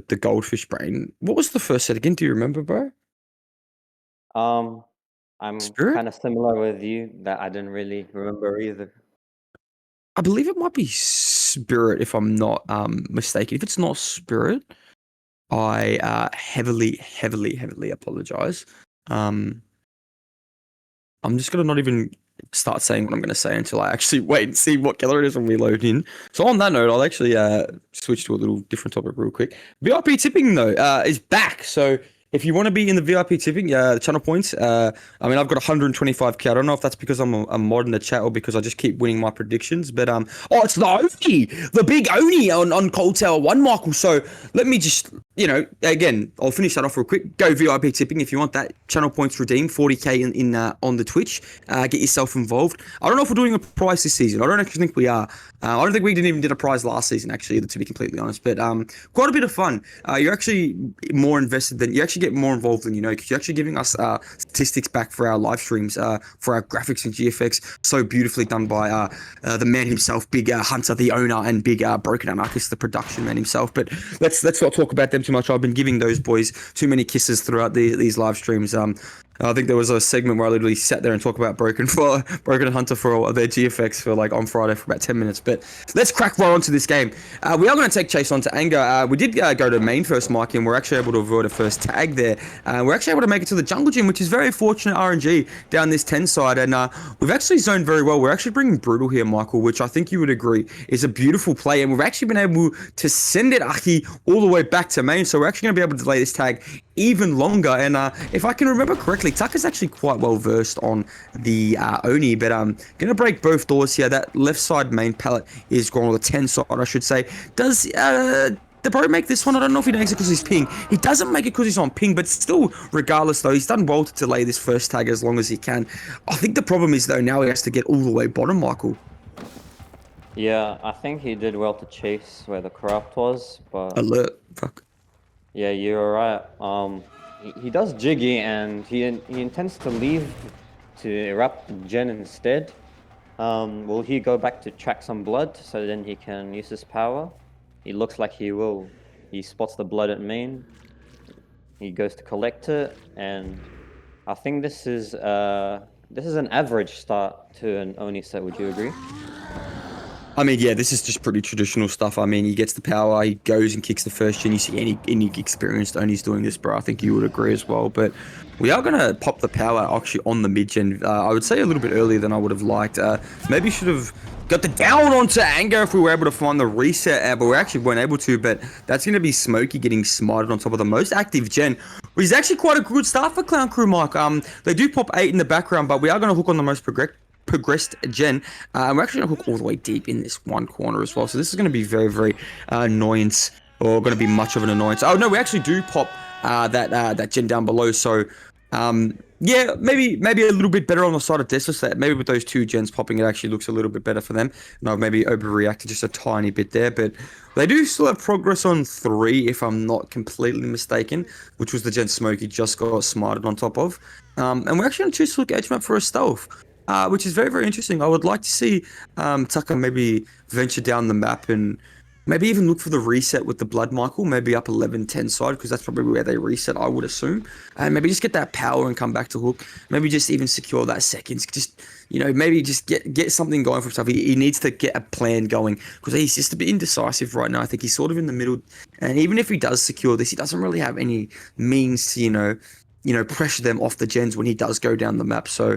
the goldfish brain. What was the first set again? Do you remember, bro? Um, I'm Spirit? kind of similar with you that I didn't really remember either. I believe it might be Spirit, if I'm not mistaken. If it's not Spirit, I heavily apologize. Um, I'm just gonna not even start saying what I'm gonna say until I actually wait and see what color it is when we load in. So on that note, I'll actually switch to a little different topic real quick. VIP tipping though is back. So if you want to be in the VIP tipping, the channel points. I mean, I've got 125k. I don't know if that's because I'm a mod in the chat or because I just keep winning my predictions. But oh, it's the Oni, the big Oni on Cold Tower 1, Michael. So let me just, again, I'll finish that off real quick. Go VIP tipping if you want that. Channel points redeem, 40k in on the Twitch. Get yourself involved. I don't know if we're doing a prize this season. I don't actually think we are. I don't think we didn't even did a prize last season, actually, to be completely honest. But quite a bit of fun. You're actually more invested than you actually get more involved than you know, because you're actually giving us statistics back for our live streams, for our graphics and GFX, so beautifully done by the man himself, Big Hunter, the owner, and Big Broken Anarchist, the production man himself. But let's not talk about them too much. I've been giving those boys too many kisses throughout these live streams. I think there was a segment where I literally sat there and talked about Broken and Hunter for their GFX for like on Friday for about 10 minutes. But let's crack right onto this game. We are going to take chase onto Anger. We did go to main first, Mike, and we're actually able to avoid a first tag there. We're actually able to make it to the jungle gym, which is very fortunate RNG down this 10 side. And we've actually zoned very well. We're actually bringing Brutal here, Michael, which I think you would agree is a beautiful play. And we've actually been able to send it, Aki, all the way back to main. So we're actually going to be able to delay this tag even longer. And if I can remember correctly, Tucker's actually quite well versed on the Oni, but gonna break both doors here. That left side main pallet is going on the 10 side, I should say. Does the bro make this one? I don't know if he makes it because he's ping. He doesn't make it because he's on ping, but still, regardless though, he's done well to delay this first tag as long as he can. I think the problem is though, now he has to get all the way bottom, Michael. Yeah, I think he did well to chase where the craft was, but Alert. Fuck. yeah, you're right. He does Jiggy, and he intends to leave to erupt Gen instead. Will he go back to track some blood so then he can use his power? He looks like he will. He spots the blood at main. He goes to collect it, and I think this is an average start to an Oni set. Would you agree? I mean, yeah, this is just pretty traditional stuff. I mean, he gets the power, he goes and kicks the first gen. You see any experienced Oni's doing this, bro. I think you would agree as well. But we are going to pop the power actually on the mid gen. I would say a little bit earlier than I would have liked. Maybe should have got the down onto Anger if we were able to find the reset, but we actually weren't able to. But that's going to be Smokey getting smited on top of the most active gen, which is actually quite a good start for Clown Crew, Mike. They do pop 8 in the background, but we are going to hook on the most progressed gen. We're actually going to hook all the way deep in this one corner as well. So this is going to be very annoyance, or going to be much of an annoyance. Oh no, we actually do pop that gen down below. So yeah, maybe a little bit better on the side of Desolous. Maybe with those two gens popping, it actually looks a little bit better for them. And I've maybe overreacted just a tiny bit there, but they do still have progress on 3, if I'm not completely mistaken, which was the gen Smokey just got smarted on top of. And we're actually on 2 look edge map for a stealth. Which is very interesting. I would like to see Tucker maybe venture down the map and maybe even look for the reset with the Blood Michael, maybe up 11-10 side, because that's probably where they reset, I would assume. And maybe just get that power and come back to hook. Maybe just even secure that seconds. Just, maybe just get something going for himself. He needs to get a plan going, because he's just a bit indecisive right now. I think he's sort of in the middle. And even if he does secure this, he doesn't really have any means to, pressure them off the gens when he does go down the map. So,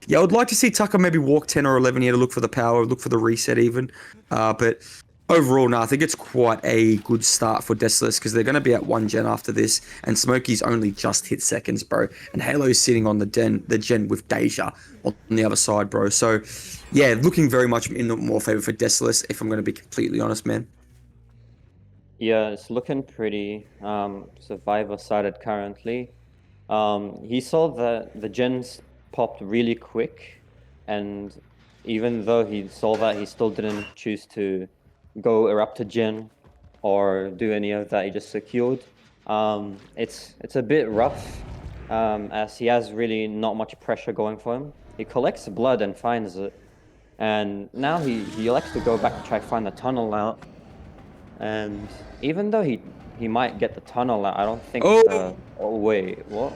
yeah, I would like to see Tucker maybe walk 10 or 11 here to look for the power, look for the reset even. But overall, no, I think it's quite a good start for Desolous, because they're going to be at 1 gen after this, and Smokey's only just hit seconds, bro. And Halo's sitting on the gen with Deja on the other side, bro. So, yeah, looking very much in the more favor for Desolous, if I'm going to be completely honest, man. Yeah, it's looking pretty survivor-sided currently. He saw that the gens popped really quick, and even though he saw that, he still didn't choose to go erupt a gen or do any of that. He just secured. It's a bit rough, as he has really not much pressure going for him. He collects blood and finds it, and now he elects to go back to try to find the tunnel out. And even though he he might get the tunnel out. I don't think Oh, the. Oh wait, what?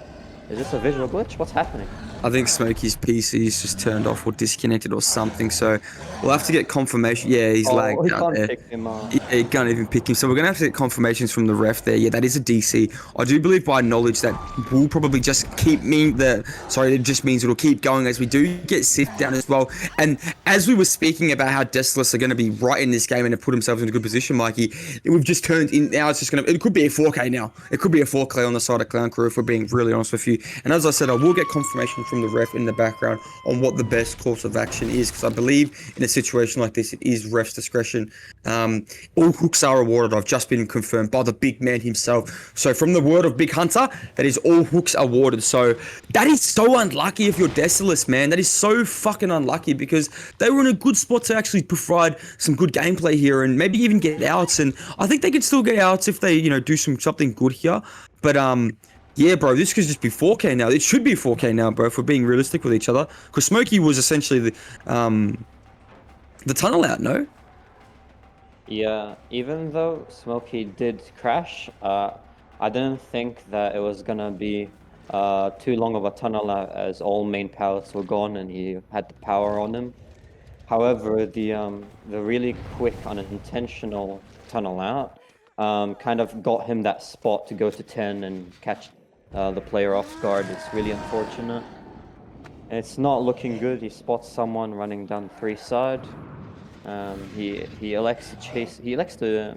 Is this a visual glitch? What's happening? I think Smokey's PC's just turned off or disconnected or something. So we'll have to get confirmation. Yeah, he's Oh, lagged we out can't there. pick him up. Yeah, you can't even pick him. So we're going to have to get confirmations from the ref there. Yeah, that is a DC. I do believe by knowledge that will probably just keep me the. Sorry, it just means it'll keep going as we do get Sith down as well. And as we were speaking about how Desolous are going to be right in this game and have put themselves in a good position, Mikey, we've just turned in. Now it's just going to. It could be a 4K now. It could be a 4K on the side of Clown Crew if we're being really honest with you. And as I said, I will get confirmation from the ref in the background on what the best course of action is because I believe in a situation like this, it is ref's discretion. All hooks are awarded. I've just been confirmed by the big man himself. So from the word of Big Hunter, that is all hooks awarded. So that is so unlucky if you're Desolous, man. That is so fucking unlucky because they were in a good spot to actually provide some good gameplay here and maybe even get outs. And I think they could still get outs if they, do something good here. But yeah, bro, this could just be 4K now. It should be 4K now, bro, if we're being realistic with each other. Because Smokey was essentially the tunnel out, no? Yeah, even though Smokey did crash, I didn't think that it was gonna be too long of a tunnel out as all main powers were gone and he had the power on him. However, the really quick unintentional tunnel out kind of got him that spot to go to 10 and catch the player off guard. It's really unfortunate. And it's not looking good. He spots someone running down 3 side. He elects to chase. He elects to.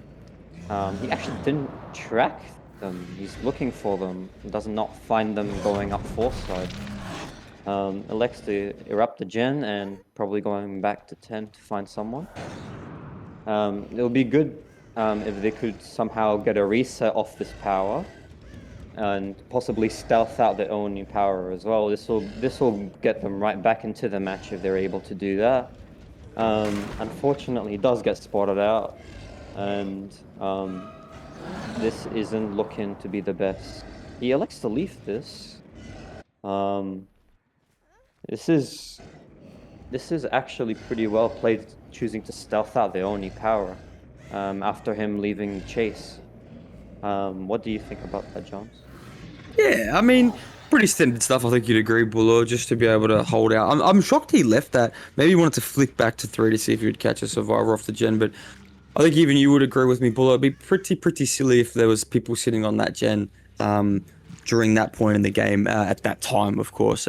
He actually didn't track them. He's looking for them. Does not find them going up 4 side. Elects to erupt the gen and probably going back to 10 to find someone. It would be good if they could somehow get a reset off this power and possibly stealth out their own new power as well. This will get them right back into the match if they're able to do that. Unfortunately, he does get spotted out, and this isn't looking to be the best. He elects to leave this. Um, this is this is actually pretty well played, choosing to stealth out their only power after him leaving chase. What do you think about that, Jones? Yeah, I mean, pretty standard stuff. I think you'd agree, Buller, just to be able to hold out. I'm shocked he left that. Maybe he wanted to flick back to 3 to see if he would catch a survivor off the gen, but I think even you would agree with me, Buller. It'd be pretty silly if there was people sitting on that gen um, during that point in the game at that time, of course,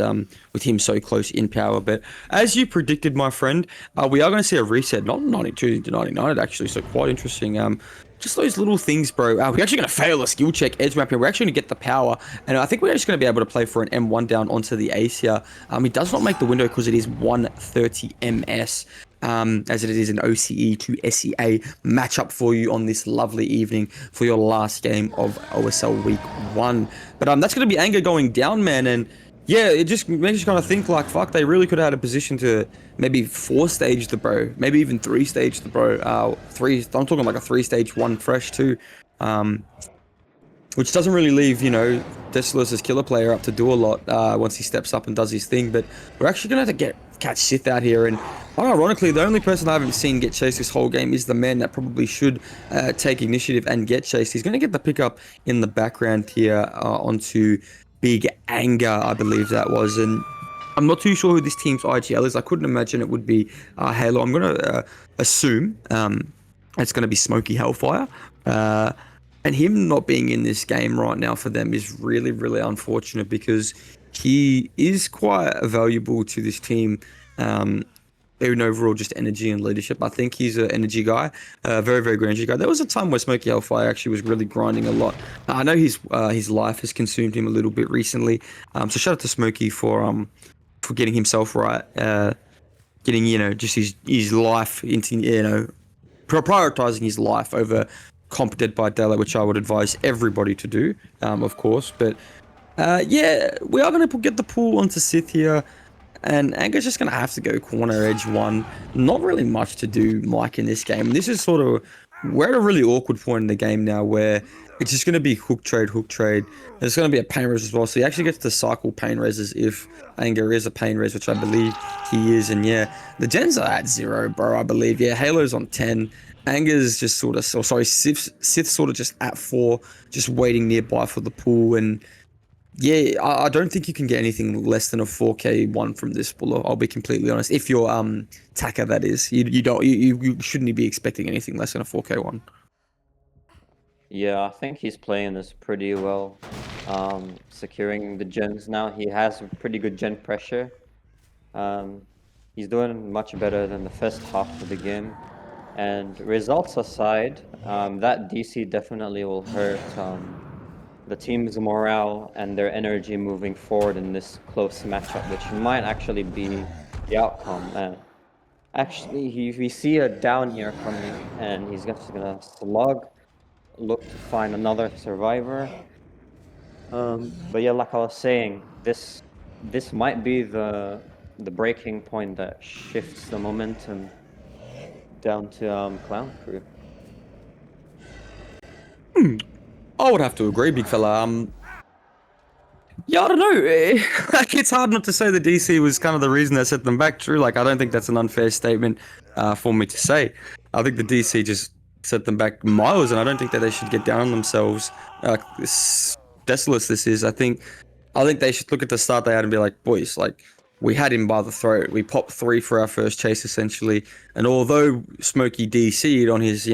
with him so close in power. But as you predicted, my friend, we are going to see a reset, not 92 to 99 actually, so quite interesting. Just those little things, bro. We're actually going to fail a skill check edge map here. We're actually going to get the power, and I think we're just going to be able to play for an M1 down onto the ace here. He does not make the window because it is 130 ms. As it is an OCE to SEA matchup for you on this lovely evening for your last game of OSL Week 1. But that's going to be anger going down, man, and yeah, it just makes you kind of think like, fuck, they really could have had a position to maybe 4-stage the bro, maybe even 3-stage the bro. I'm talking like a 3-stage 1 fresh too. Um, which doesn't really leave, Desolous' killer player up to do a lot once he steps up and does his thing. But we're actually going to have to catch Sith out here. And ironically, the only person I haven't seen get chased this whole game is the man that probably should take initiative and get chased. He's going to get the pickup in the background here onto Big Anger, I believe that was. And I'm not too sure who this team's IGL is. I couldn't imagine it would be Halo. I'm going to assume it's going to be Smoky Hellfire. And him not being in this game right now for them is really, really unfortunate because he is quite valuable to this team. In overall just energy and leadership. I think he's an energy guy, very, very good energy guy. There was a time where Smoky Hellfire actually was really grinding a lot. I know his life has consumed him a little bit recently. So shout out to Smoky for getting himself right, getting just his life into prioritizing his life over competent by Delo, which I would advise everybody to do, of course. But yeah, we are going to get the pull onto Sith here. And Anger's just going to have to go corner edge 1. Not really much to do, Mike, in this game. This is sort of... We're at a really awkward point in the game now where it's just going to be hook trade, hook trade. There's going to be a pain res as well. So he actually gets to cycle pain reses if Anger is a pain res, which I believe he is. And yeah, the gens are at 0, bro, I believe. Yeah, Halo's on 10. Anger's just sort of, or sorry, Sith sort of just at 4, just waiting nearby for the pull. And yeah, I don't think you can get anything less than a 4K one from this buller. I'll be completely honest. If you're Taka, that is, you don't you shouldn't be expecting anything less than a 4K one. Yeah, I think he's playing this pretty well. Securing the gens now. He has pretty good gen pressure. Um, he's doing much better than the first half of the game. And results aside, that DC definitely will hurt the team's morale and their energy moving forward in this close matchup, which might actually be the outcome. Actually, we see a down here coming, and he's just gonna slug, look to find another survivor. But yeah, like I was saying, this might be the breaking point that shifts the momentum down to Clown Crew. I would have to agree, big fella. Yeah, I don't know. Like, it's hard not to say the DC was kind of the reason that set them back. True, like I don't think that's an unfair statement for me to say. I think the DC just set them back miles, and I don't think that they should get down on themselves. This Desolous, this is. I think they should look at the start they had and be like, boys, like we had him by the throat. We popped 3 for our first chase essentially, and although Smokey DC'd on his,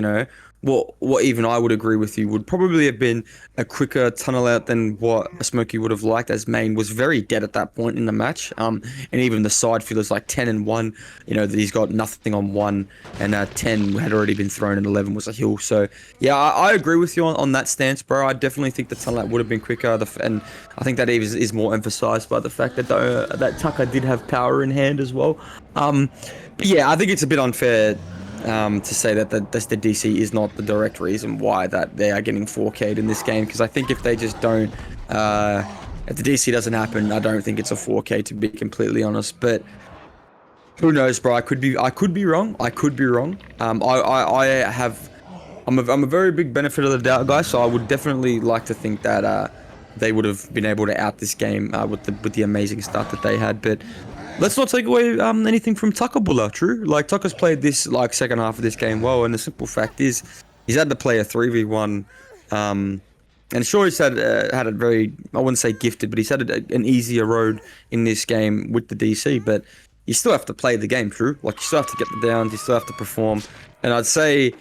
what even I would agree with you would probably have been a quicker tunnel out than what a Smokey would have liked, as Main was very dead at that point in the match. And even the side fielders like 10 and 1, that he's got nothing on 1, and 10 had already been thrown, and 11 was a hill. So yeah, I agree with you on that stance, bro. I definitely think the tunnel out would have been quicker. And I think that is more emphasized by the fact that that Tucker did have power in hand as well. But yeah, I think it's a bit unfair to say that the DC is not the direct reason why that they are getting 4K'd in this game, because I think if they just don't, if the DC doesn't happen, I don't think it's a 4K, to be completely honest. But who knows, bro? I could be wrong. I could be wrong. I have, I'm a very big benefit of the doubt guy, so I would definitely like to think that they would have been able to out this game with the amazing start that they had. But let's not take away anything from Tucker Buller. True, like Tucker's played this like second half of this game well, and the simple fact is he's had to play a 3v1. And sure, he's had a very, I wouldn't say gifted, but he's had an easier road in this game with the DC. But you still have to play the game, true. Like you still have to get the downs, you still have to perform. And I'd say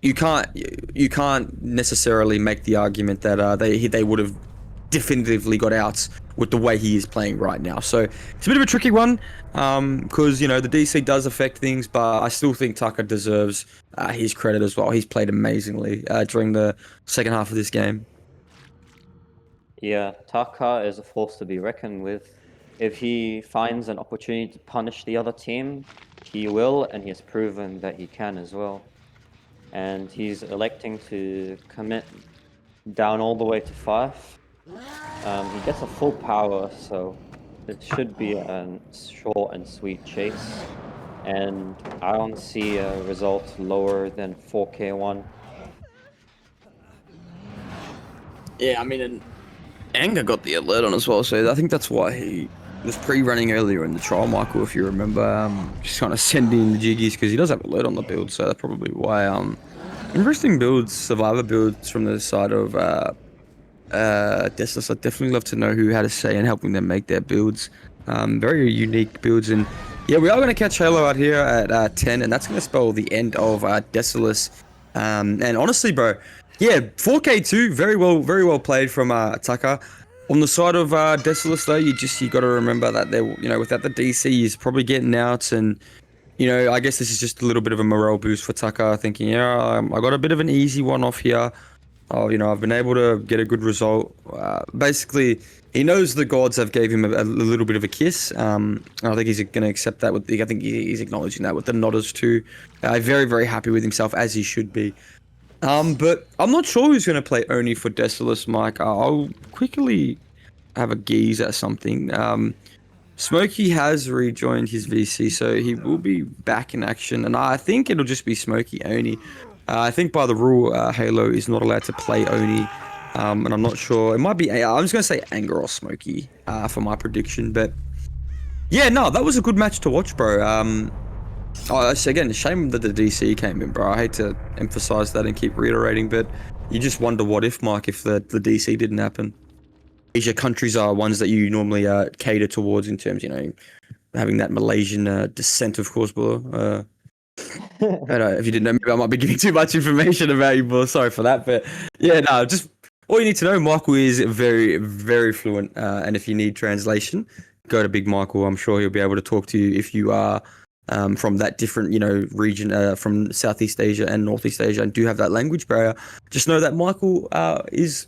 you can't necessarily make the argument that they would have definitively got outs with the way he is playing right now. So it's a bit of a tricky one, because the DC does affect things, but I still think Tucker deserves his credit as well. He's played amazingly during the second half of this game. Yeah, Taka is a force to be reckoned with. If he finds an opportunity to punish the other team, he will, and he has proven that he can as well. And he's electing to commit down all the way to 5. He gets a full power, so it should be a short and sweet chase. And I don't see a result lower than 4K1. Yeah, I mean, and Anger got the alert on as well, so I think that's why he was pre-running earlier in the trial, Michael, if you remember, just kind of sending the jiggies, because he does have alert on the build, so that's probably why. Interesting builds, survivor builds from the side of Desolous. I'd definitely love to know who had a say in helping them make their builds. Very unique builds, and yeah, we are going to catch Halo out here at 10, and that's going to spell the end of Desolous. And honestly, bro, yeah, 4K2, very well played from Tucker. On the side of Desolous, though, you got to remember that without the DC, he's probably getting out, and I guess this is just a little bit of a morale boost for Tucker, thinking, I got a bit of an easy one off here. Oh, I've been able to get a good result. Basically, he knows the gods have gave him a little bit of a kiss. I think he's going to accept that. I think he's acknowledging that with the nodders too. Very, very happy with himself, as he should be. But I'm not sure who's going to play Oni for Desolous, Mike. I'll quickly have a geeze at something. Smokey has rejoined his VC, so he will be back in action, and I think it'll just be Smokey Oni. I think by the rule, Halo is not allowed to play Oni, and I'm not sure. It might be. I'm just gonna say Anger or Smokey for my prediction, but yeah, no, that was a good match to watch, bro. Oh, it's, again, a shame that the DC came in, bro. I hate to emphasize that and keep reiterating, but you just wonder what if, Mike, if the DC didn't happen. Asia countries are ones that you normally cater towards in terms, having that Malaysian descent, of course, bro. I don't know if you didn't know, maybe I might be giving too much information about you, bro. Sorry for that, but yeah, no, just all you need to know, Michael is very, very fluent, and if you need translation, go to Big Michael. I'm sure he'll be able to talk to you if you are from that different, region from Southeast Asia and Northeast Asia and do have that language barrier. Just know that Michael is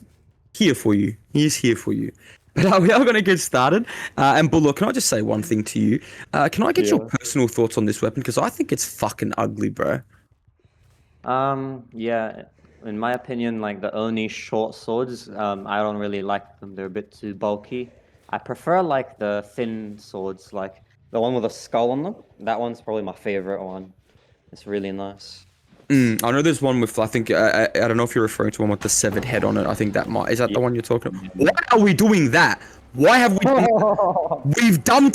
here for you. He is here for you. But we are going to get started. And Bullock, can I just say one thing to you? Can I get your Yeah. personal thoughts on this weapon? Because I think it's fucking ugly, bro. Yeah, in my opinion, like the only short swords, I don't really like them. They're a bit too bulky. I prefer like the thin swords, like the one with a skull on them. That one's probably my favorite one. It's really nice. I know there's one with, I think, I don't know if you're referring to one with the severed head on it. I think that might, is that Yeah. the one you're talking about? Why are we doing that? Why have we done We've done.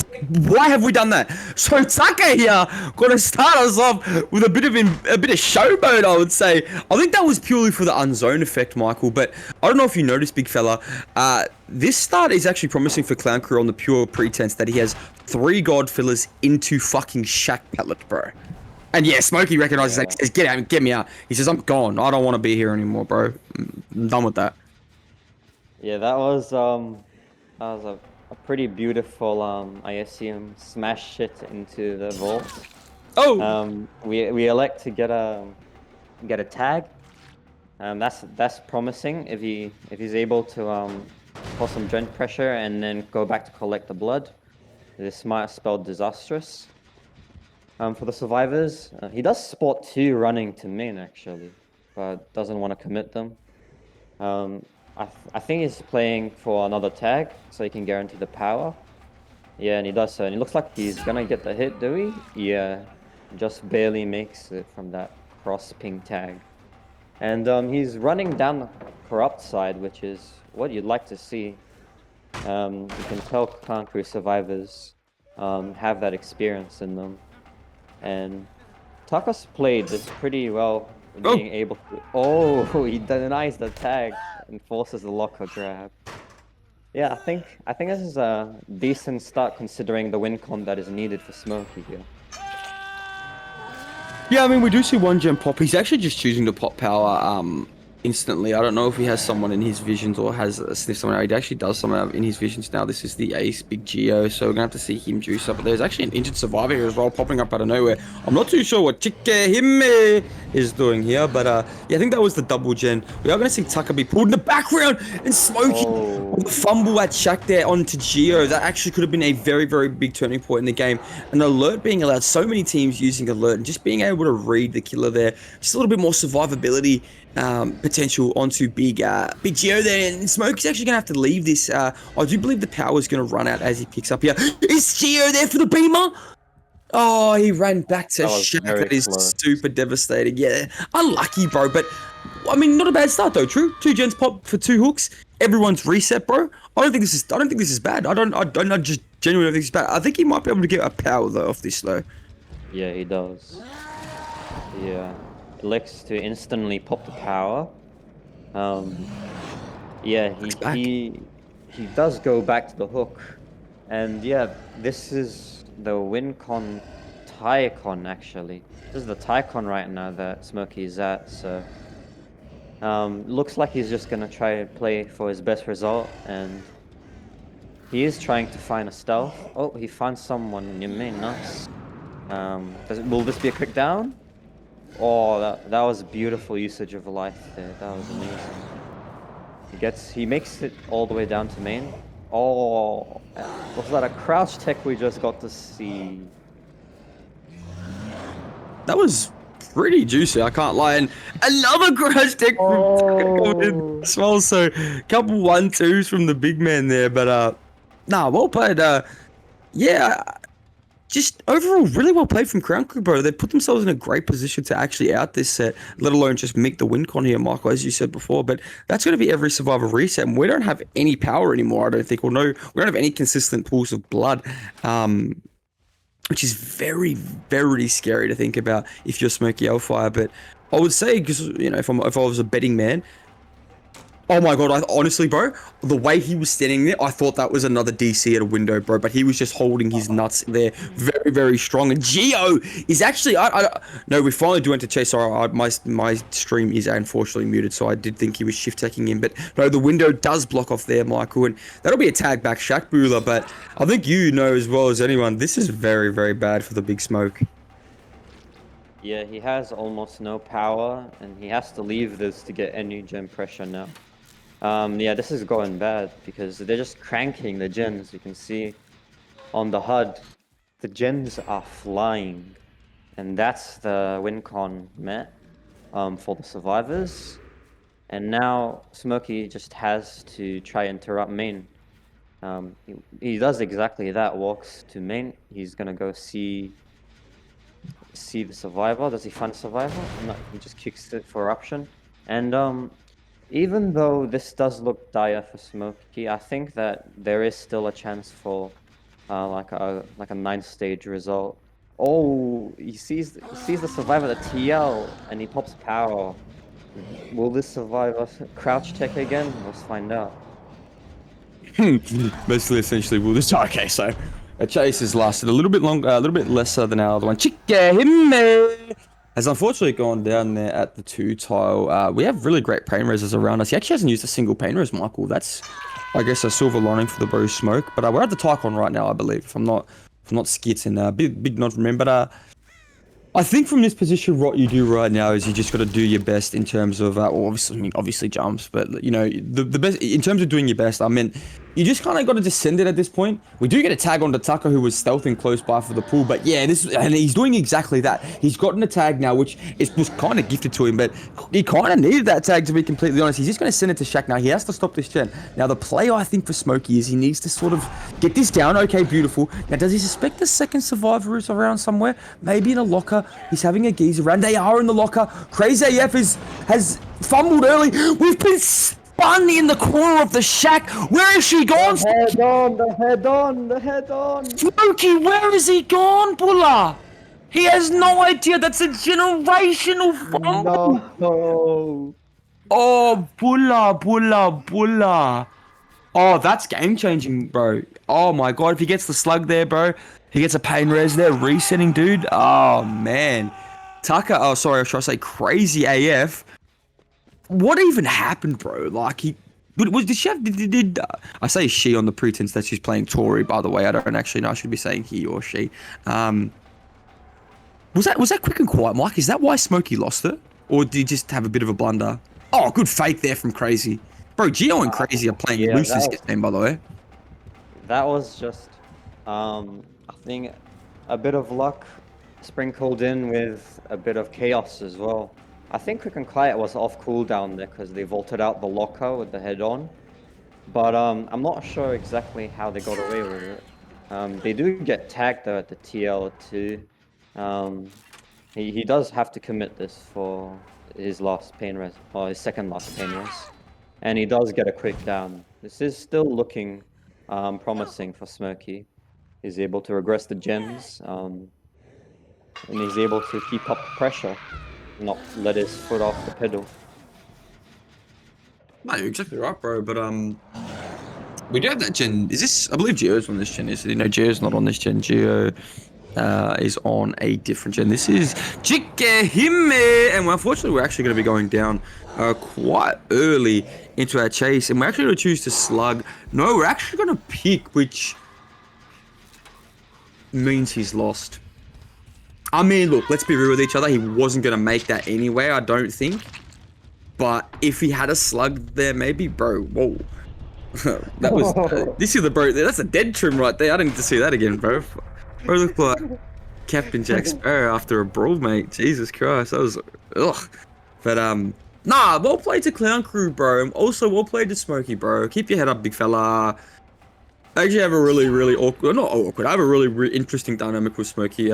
Why have we done that? So Tucker here gonna start us off with a bit of showboat, I would say. I think that was purely for the unzone effect, Michael. But I don't know if you noticed, big fella. This start is actually promising for Clown Crew on the pure pretense that he has 3 God fillers into fucking Shack Pallet, bro. And yeah, Smokey recognizes that. Yeah. He says, "Get out, get me out." He says, "I'm gone. I don't want to be here anymore, bro. I'm done with that." Yeah, that was a pretty beautiful I assume smash it into the vault. Oh, We elect to get a tag. That's promising if he's able to cause some gen pressure and then go back to collect the blood. This might spell disastrous. For the survivors, he does spot 2 running to main actually, but doesn't want to commit them. Um, I think he's playing for another tag so he can guarantee the power. Yeah, and he does so, and it looks like he's gonna get the hit, do we? Yeah, just barely makes it from that cross ping tag. And he's running down the corrupt side, which is what you'd like to see. You can tell Clan Crew survivors have that experience in them. And Takas played this pretty well, oh. being able to. Oh, he denies the tag and forces the locker grab. Yeah, I think this is a decent start considering the win con that is needed for Smokey here. Yeah, I mean, we do see one gem pop. He's actually just choosing to pop power instantly. I don't know if he has someone in his visions or has a sniff someone out. He actually does someone out in his visions now. This is the ace, Big Geo, so we're going to have to see him juice up. But there's actually an injured survivor here as well, popping up out of nowhere. I'm not too sure what Chikehime is doing here, but yeah, I think that was the double gen. We are going to see Tucker be pulled in the background and Smokey with a Oh, fumble at Shaq there onto Geo. That actually could have been a very, very big turning point in the game. An alert being allowed, so many teams using alert and just being able to read the killer there. Just a little bit more survivability potential onto Big Geo there. And Smoke's actually going to have to leave this. I do believe the power is going to run out as he picks up here. Is Geo there for the beamer? Oh, he ran back to that was Shaq. very That is close. super devastating. Yeah, unlucky, bro. But I mean, not a bad start though. True, 2 gens pop for 2 hooks. Everyone's reset, bro. I don't think this is bad. I just genuinely don't think it's bad. I think he might be able to get a power though off this though. Yeah, he does. Yeah, elects to instantly pop the power. Um, yeah, Looks back. he does go back to the hook, and yeah, this is the WinCon Tycon actually. This is the Tycon right now that Smokey is at. So looks like he's just gonna try and play for his best result, and he is trying to find a stealth. Oh, he found someone. You mean nice. Will this be a quick down? Oh, that was beautiful usage of life there. That was amazing. He makes it all the way down to main. Oh, was that a crouch tech we just got to see? That was pretty juicy. I can't lie. And another crash tech from Tucker coming in Oh, as well. So couple 1-2s from the big man there. But nah, well played. Yeah. Just overall, really well played from Crown Crew, bro. They put themselves in a great position to actually out this set, let alone just make the win con here, Michael, as you said before. But that's going to be every survivor reset, and we don't have any power anymore. I don't think. Well, no, we don't have any consistent pools of blood. Um, which is very, very scary to think about if you're Smokey Hellfire. But I would say, because if I was a betting man, oh my god, I honestly, bro, the way he was standing there, I thought that was another DC at a window, bro. But he was just holding his nuts there very, very strong. And Geo is actually, no, we finally do enter chase. Sorry, my stream is unfortunately muted, so I did think he was shift taking in. But no, the window does block off there, Michael, and that'll be a tag back Shaq Bueller. But I think you know as well as anyone, this is very, very bad for the Big Smoke. Yeah, he has almost no power, and he has to leave this to get any gen pressure now. Yeah, this is going bad because they're just cranking the gens. You can see on the HUD, the gens are flying, and that's the win con met for the survivors. And now Smokey just has to try and interrupt main. He does exactly that. Walks to main. He's gonna go see the survivor. Does he find a survivor? No, he just kicks it for eruption. And even though this does look dire for Smokey, I think that there is still a chance for like a 9-stage result. Oh, he sees the survivor, the TL, and he pops power. Will this survivor crouch tech again? Let's find out. Basically, essentially, we'll just okay. So, a chase has lasted a little bit longer, a little bit lesser than our other one. Chica him has unfortunately gone down there at the 2 tile. We have really great pain reses around us. He actually hasn't used a single pain res, Michael. That's, I guess, a silver lining for the bro smoke. But we're at the Tycon right now, I believe. If I'm not skitting, big nod from him. But I think from this position, what you do right now is you just got to do your best in terms of, well, obviously, I mean, obviously jumps, but the best in terms of doing your best. I mean, you just kind of got to descend it at this point. We do get a tag onto Tucker, who was stealthing close by for the pool, but yeah, and he's doing exactly that. He's gotten a tag now, which was kind of gifted to him, but he kind of needed that tag to be completely honest. He's just going to send it to Shaq now. He has to stop this gen. Now, the play I think for Smokey is he needs to sort of get this down. Okay, beautiful. Now, does he suspect the second survivor is around somewhere? Maybe in a locker. He's having a geezer around. They are in the locker. Crazy AF has fumbled early. We've been spun in the corner of the shack. Where is she gone? The head on. Smokey, where is he gone, Bulla? He has no idea. That's a generational fumble. No. Oh, Bulla. Oh, that's game changing, bro. Oh my god, if he gets the slug there, bro, he gets a pain res there, resetting, dude. Oh man, Tucker. Oh, sorry, should I say crazy AF? What even happened, bro? Like did she have I say she on the pretense that she's playing Tori? By the way, I don't actually know. I should be saying he or she. Was that quick and quiet, Mike? Is that why Smokey lost it, or did he just have a bit of a blunder? Oh, good fake there from Crazy. Bro, Geo and Crazy are playing yeah, loose this game, by the way. That was just, I think, a bit of luck sprinkled in with a bit of chaos as well. I think Quick and Quiet was off cooldown there because they vaulted out the locker with the head on. But I'm not sure exactly how they got away with it. They do get tagged though at the TL too. He does have to commit this for his last pain res, or his second last pain res. And he does get a quick down. This is still looking promising for Smokey. He's able to regress the gens, and he's able to keep up the pressure, not let his foot off the pedal. No, you're exactly right, bro. But we do have that gen. Is this? I believe Geo's on this gen. Is it? No, Geo's not on this gen. Geo is on a different gen. This is Chikehime, and unfortunately, we're actually going to be going down quite early into our chase, and we're actually going to choose to slug. No, we're actually going to pick, which means he's lost. I mean, look, let's be real with each other. He wasn't going to make that anyway, I don't think. But if he had a slug there, maybe, bro, whoa. That was, this is the bro, that's a dead trim right there. I didn't need to see that again, bro. Bro looked like Captain Jack Sparrow after a brawl, mate. Jesus Christ, that was, ugh. But, nah, well played to Clown Crew, bro. Also, well played to Smokey, bro. Keep your head up, big fella. I actually have a really, really awkward, not awkward, I have a really interesting dynamic with Smokey.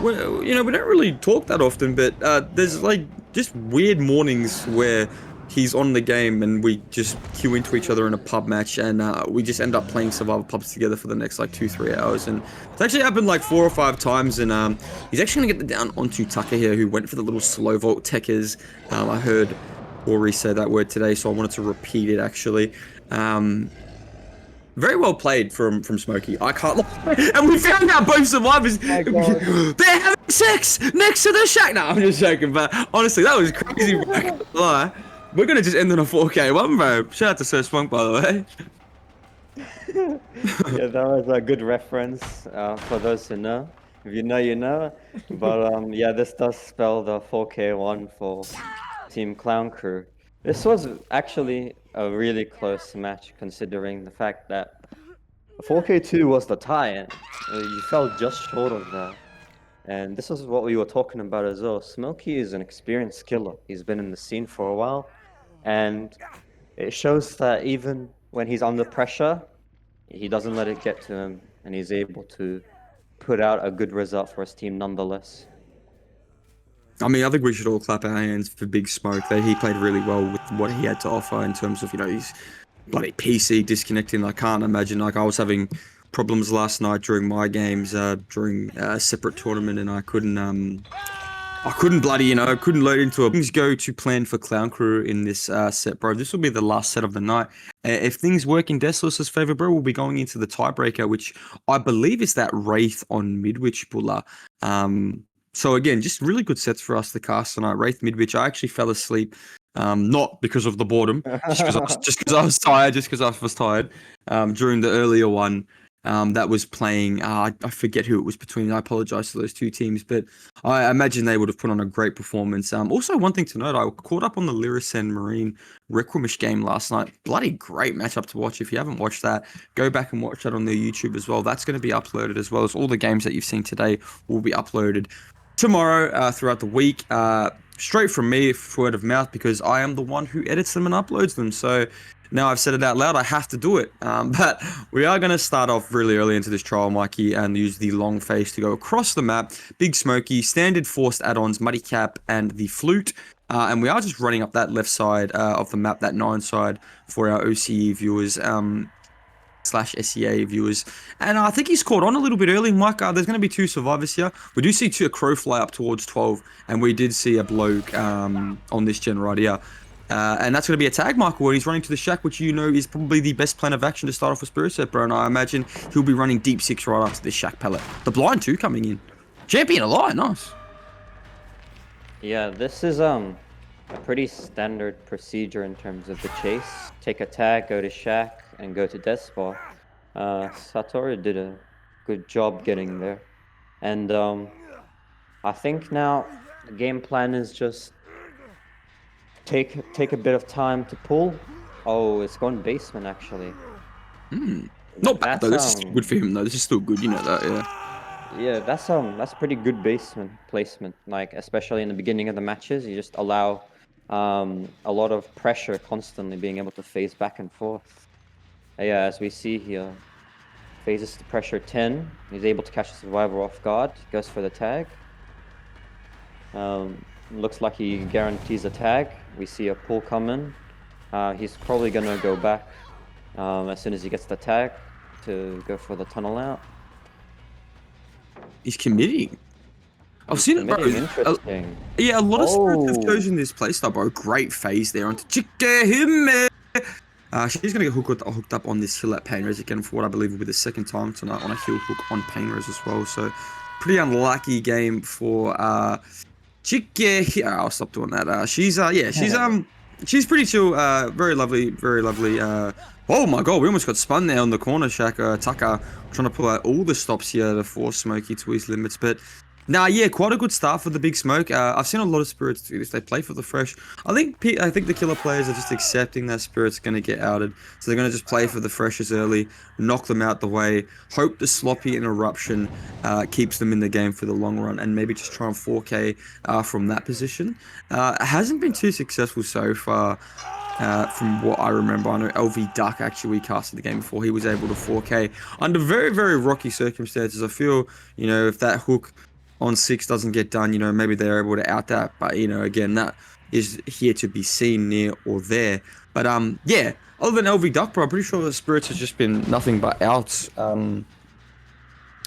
We don't really talk that often, but there's like just weird mornings where he's on the game and we just queue into each other in a pub match and we just end up playing survival pubs together for the next like 2-3 hours. And it's actually happened like 4 or 5 times. And he's actually gonna get the down onto Tucker here, who went for the little slow vault techers. I heard Ori say that word today, so I wanted to repeat it actually. Um, Very well played from Smokey. I can't lie. And we found out both survivors, My God. they're having sex next to the shack. No, I'm just joking, but honestly, that was crazy, bro. I can't lie. We're gonna just end on a 4K one, bro. Shout out to Sir Spunk, by the way. Yeah, that was a good reference for those who know. If you know, you know. But yeah, this does spell the 4K1 for Team Clown Crew. This was actually a really close match, considering the fact that 4K2 was the tie, and you fell just short of that. And this is what we were talking about as well. Smokey is an experienced killer. He's been in the scene for a while, and it shows that even when he's under pressure, he doesn't let it get to him, and he's able to put out a good result for his team nonetheless. I mean, I think we should all clap our hands for Big Smoke. That he played really well with what he had to offer in terms of, his bloody PC disconnecting. I can't imagine. Like, I was having problems last night during my games, during a separate tournament, and I couldn't bloody, couldn't load into it. Things go to plan for Clown Crew in this set, bro. This will be the last set of the night. If things work in Desolous' favor, bro, we'll be going into the tiebreaker, which I believe is that Wraith on Midwich Bulla. So again, just really good sets for us to cast tonight. Wraith Midwich. I actually fell asleep, not because of the boredom, just because I was tired, during the earlier one. That was playing. I forget who it was between. I apologize to those two teams, but I imagine they would have put on a great performance. Also, one thing to note, I caught up on the Lyricen Marine Requimish game last night. Bloody great matchup to watch. If you haven't watched that, go back and watch that on their YouTube as well. That's going to be uploaded as well as all the games that you've seen today will be uploaded tomorrow throughout the week. Straight from me, word of mouth, because I am the one who edits them and uploads them. So now I've said it out loud, I have to do it. But we are going to start off really early into this trial, Mikey, and use the long face to go across the map. Big Smoky, standard forced add-ons, Muddy Cap, and the Flute. And we are just running up that left side of the map, that 9 side, for our OCE viewers. Slash SEA viewers, and I think he's caught on a little bit early, Mike. There's going to be 2 survivors here. We do see a crow fly up towards 12, and we did see a bloke on this gen right here. And that's going to be a tag marker where he's running to the shack, which is probably the best plan of action to start off with Spirit Set, bro. And I imagine he'll be running deep 6 right after this shack pellet. The blind too coming in. Champion alive, nice. Yeah, this is a pretty standard procedure in terms of the chase. Take a tag, go to shack, and go to death spot. Satoru did a good job getting there. And I think now the game plan is just take a bit of time to pull. Oh, it's gone basement actually. Not bad though. This is good for him though. This is still good, you know that, yeah. Yeah, that's pretty good basement placement. Like especially in the beginning of the matches, you just allow a lot of pressure constantly being able to phase back and forth. Yeah, as we see here, phases the pressure 10. He's able to catch the survivor off guard. Goes for the tag. Looks like he guarantees a tag. We see a pull coming. He's probably gonna go back as soon as he gets the tag to go for the tunnel out. He's committing. I've seen it, bro. Interesting. Yeah, a lot of spirits have chosen this playstyle, bro. Great phase there onto Chikahime. She's going to get hooked up on this hill at Painrose again for what I believe will be the second time tonight on a hill hook on Painrose as well. So, pretty unlucky game for Chikahime. I'll stop doing that. She's pretty chill. Very lovely, very lovely. Oh my god, we almost got spun there on the corner, Shack. Tucker trying to pull out all the stops here to force Smokey to his limits, but nah, yeah, quite a good start for the Big Smoke. I've seen a lot of spirits do this. They play for the fresh. I think the killer players are just accepting that spirit's going to get outed, so they're going to just play for the freshers early, knock them out the way, hope the sloppy interruption keeps them in the game for the long run, and maybe just try and 4K from that position. It hasn't been too successful so far. From what I remember, I know LV Duck actually casted the game before. He was able to 4K under very, very rocky circumstances. I feel, if that hook on 6 doesn't get done, maybe they're able to out that. But, again, that is here to be seen near or there. But yeah, other than LV Duck, bro, I'm pretty sure the Spirits has just been nothing but outs.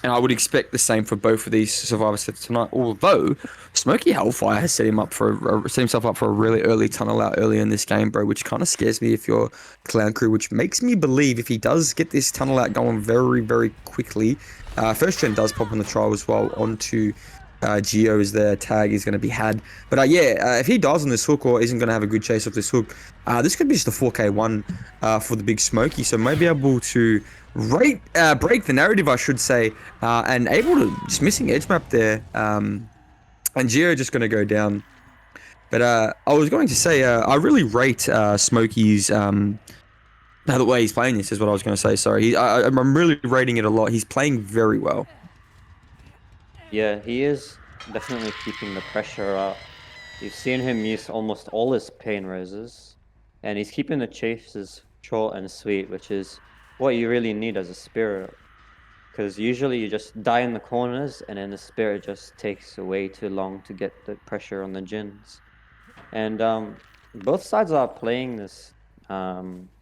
And I would expect the same for both of these Survivor sets tonight. Although Smoky Hellfire has set himself up for a really early tunnel out early in this game, bro, which kind of scares me if you're Clown Crew, which makes me believe if he does get this tunnel out going very, very quickly, first gen does pop on the trial as well onto Geo as their tag is going to be had. But yeah, if he dies on this hook or isn't going to have a good chase off this hook, this could be just a 4K1 for the big Smoky. So maybe able to break the narrative, I should say, and able to just missing edge map there. And Geo just going to go down. But I was going to say, I really rate Smokey's. The way he's playing this is what I was going to say. Sorry, I'm really rating it a lot. He's playing very well. Yeah, he is definitely keeping the pressure up. You've seen him use almost all his pain roses, and he's keeping the chases short and sweet, which is what you really need as a spirit. Because usually you just die in the corners, and then the spirit just takes way too long to get the pressure on the gins. And both sides are playing this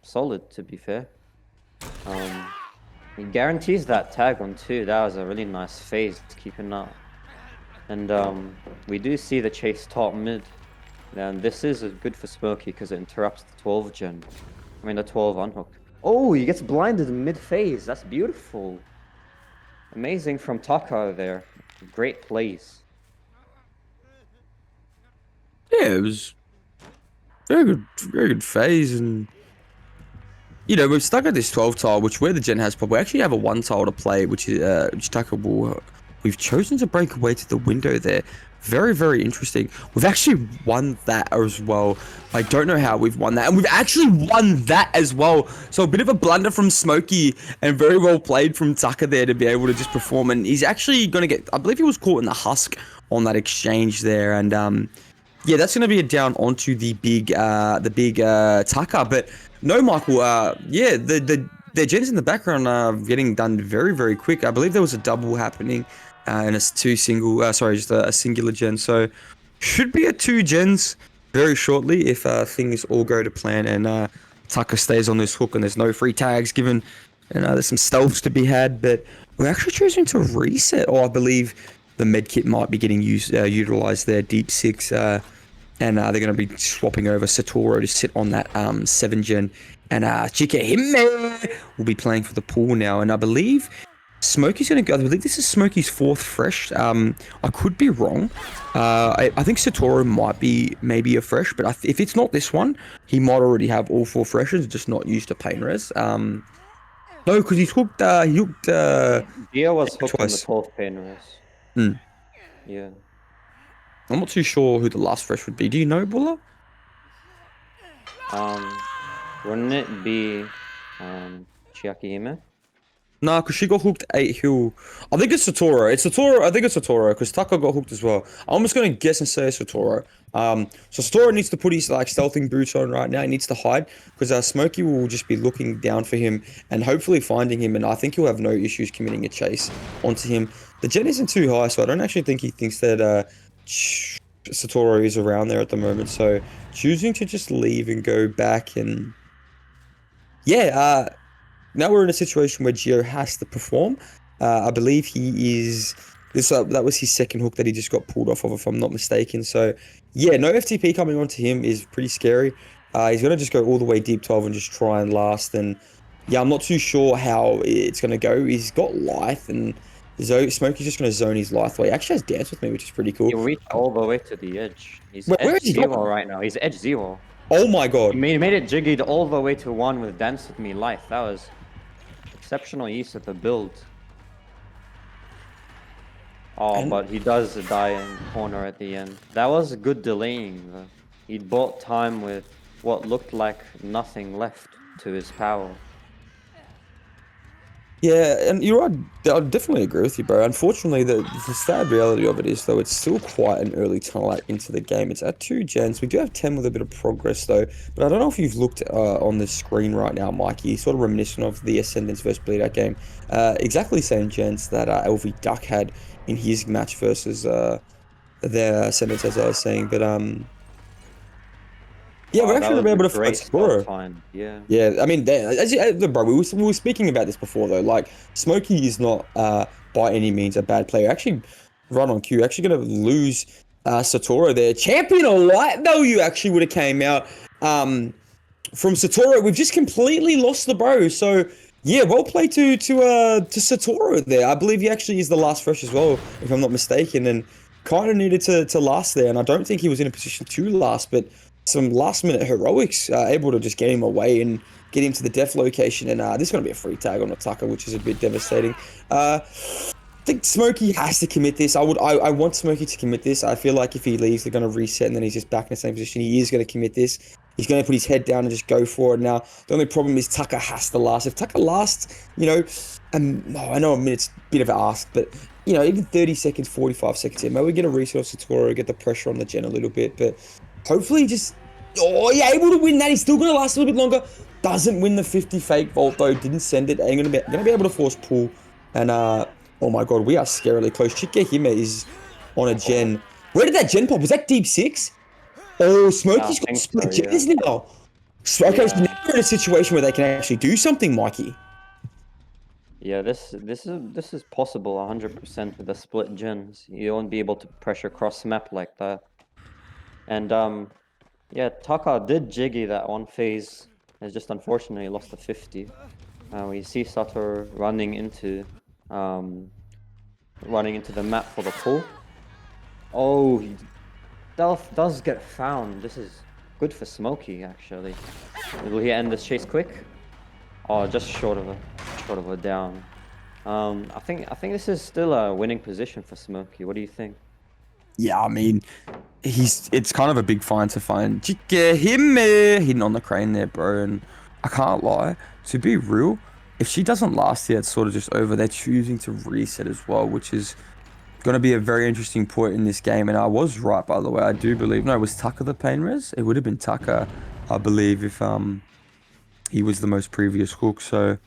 solid, to be fair. He guarantees that tag on 2. That was a really nice phase, keeping up. And we do see the chase top mid. And this is good for Smokey because it interrupts the 12 gen. I mean, the 12 unhook. Oh, he gets blinded mid-phase. That's beautiful. Amazing from Taka there. Great plays. Yeah, it was very good phase, and you know we've stuck at this 12 tile, which where the gen has pop. We actually have a 1 tile to play, which is Taka will. We've chosen to break away to the window there. Very, very interesting. We've actually won that as well. I don't know how we've won that. And we've actually won that as well. So a bit of a blunder from Smokey and very well played from Tucker there to be able to just perform. And he's actually going to get, I believe he was caught in the husk on that exchange there. And yeah, that's going to be a down onto the big Tucker. But no, Michael, yeah, the gens in the background are getting done very, very quick. I believe there was a double happening. And it's just a singular gen. So should be a 2 gens very shortly if things all go to plan and Tucker stays on this hook and there's no free tags given. And there's some stealths to be had, but we're actually choosing to reset. Or I believe the medkit might be getting utilized there, deep 6, and they're going to be swapping over Satoru to sit on that 7 gen. And Chikahime will be playing for the pool now, and I believe Smokey's going to go. I believe this is Smokey's 4th fresh. I could be wrong. I think Satoru might be maybe a fresh, but if it's not this one, he might already have all 4 freshes, just not used a pain res. No, because he's hooked. Dia was hooked on the twice. 12th pain res. Hmm. Yeah. I'm not too sure who the last fresh would be. Do you know, Bulla? Wouldn't it be Chiakihime? Nah, because she got hooked 8 hill. I think it's Satoru. It's Satoru. I think it's Satoru because Taka got hooked as well. I'm just gonna guess and say it's Satoru. So Satoru needs to put his like stealthing boots on right now. He needs to hide because Smokey will just be looking down for him and hopefully finding him. And I think he'll have no issues committing a chase onto him. The gen isn't too high, so I don't actually think he thinks that Satoru is around there at the moment. So choosing to just leave and go back and yeah. Now we're in a situation where Geo has to perform. I believe he is. That was his 2nd hook that he just got pulled off of, if I'm not mistaken. So, yeah, no FTP coming onto him is pretty scary. He's going to just go all the way deep 12 and just try and last. And, yeah, I'm not too sure how it's going to go. He's got Lithe, and Smokey's just going to zone his Lithe away. He actually has Dance with Me, which is pretty cool. He reached all the way to the edge. He's Where edge is he 0 going? right now. He's edge 0. Oh, my God. He made it jiggied all the way to 1 with Dance With Me Life. That was exceptional use of the build. Oh, but he does die in the corner at the end. That was good delaying, though. He bought time with what looked like nothing left to his power. Yeah, and you're right. I definitely agree with you, bro. Unfortunately, the sad reality of it is, though, it's still quite an early tunnel out into the game. It's at 2 gens. We do have 10 with a bit of progress, though. But I don't know if you've looked on the screen right now, Mikey. Sort of reminiscent of the Ascendance versus Bleed Out game. Exactly the same gens that LV Duck had in his match versus their Ascendance, as I was saying. But Yeah, we're That actually was gonna a be able to fight great spot Sapporo. find. Yeah. Yeah, I mean, look, bro, we were speaking about this before though. Like, Smokey is not by any means a bad player. Actually, right on cue, actually going to lose Satoru there. Champion of light value actually would have came out. From Satoru, we've just completely lost the bro. So yeah, well played to Satoru there. I believe he actually is the last fresh as well, if I'm not mistaken, and kind of needed to last there. And I don't think he was in a position to last, but some last minute heroics able to just get him away and get him to the death location. And this is going to be a free tag on Ataka, which is a bit devastating. I think Smokey has to commit this. I want Smokey to commit this. I feel like if he leaves, they're going to reset and then he's just back in the same position. He is going to commit this. He's going to put his head down and just go for it. Now, the only problem is Tucker has to last. If Tucker lasts, and no, I know a minute's a bit of an ask, but even 30 seconds, 45 seconds in, maybe we get a reset off Satoru, get the pressure on the gen a little bit, but hopefully just, oh, yeah, able to win that. He's still going to last a little bit longer. Doesn't win the 50 fake vault though. Didn't send it. Ain't gonna be able to force pull. And oh my god, we are scarily close. Hime is on a Oh, gen. Where did that gen pop? Was that deep six? Oh, I Smokey's got think so. split Yeah. gens now. Okay, so now Yeah. we're in a situation where they can actually do something, Mikey. Yeah. This is possible 100% with the split gens. You won't be able to pressure cross map like that. And yeah, Taka did jiggy that one phase. It's just unfortunately lost the 50. We see Sutter um running into the map for the pull. Oh, Stealth does get found. This is good for Smokey actually. Will he end this chase quick? Oh, just short of a down. I think this is still a winning position for Smokey. What do you think? Yeah, I mean, it's kind of a big find to find him hidden on the crane there, bro. And I can't lie, to be real, if she doesn't last here, it's sort of just over. They're choosing to reset as well, which is going to be a very interesting point in this game. And I was right, by the way. I do believe, no, it was Tucker the pain res. It would have been Tucker, I believe, if he was the most previous hook. So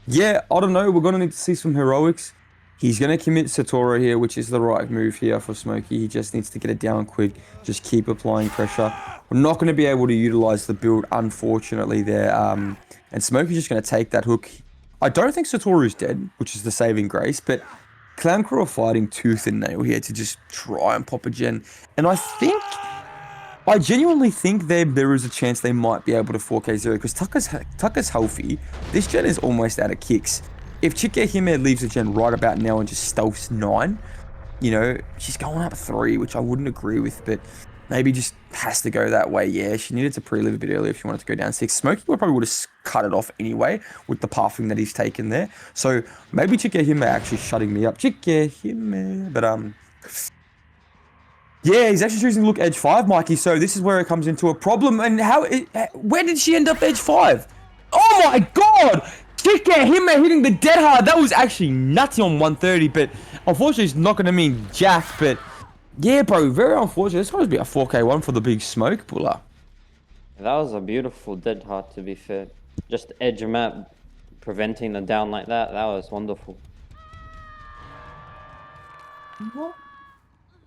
yeah, I don't know. We're going to need to see some heroics. He's going to commit Satoru here, which is the right move here for Smokey. He just needs to get it down quick. Just keep applying pressure. We're not going to be able to utilize the build, unfortunately, there. And Smokey's just going to take that hook. I don't think Satoru's dead, which is the saving grace, but Clown Crew are fighting tooth and nail here to just try and pop a gen. And I genuinely think there is a chance they might be able to 4K0 because Tucker's healthy. This gen is almost out of kicks. If Hime leaves the gen right about now and just stealths 9, she's going up 3, which I wouldn't agree with, but maybe just has to go that way. Yeah, she needed to pre-live a bit earlier if she wanted to go down 6. Smokey probably would have cut it off anyway with the pathing that he's taken there. So maybe Hime actually shutting me up. Hime, but yeah, he's actually choosing to look edge 5, Mikey. So this is where it comes into a problem. And where did she end up edge 5? Oh my god! Him hitting the dead hard. That was actually nutty on 130, but unfortunately it's not going to mean jack. But yeah, bro, very unfortunate. This supposed to be a 4K1 for the big smoke puller. That was a beautiful dead heart, to be fair. Just edge map preventing the down like that. That was wonderful.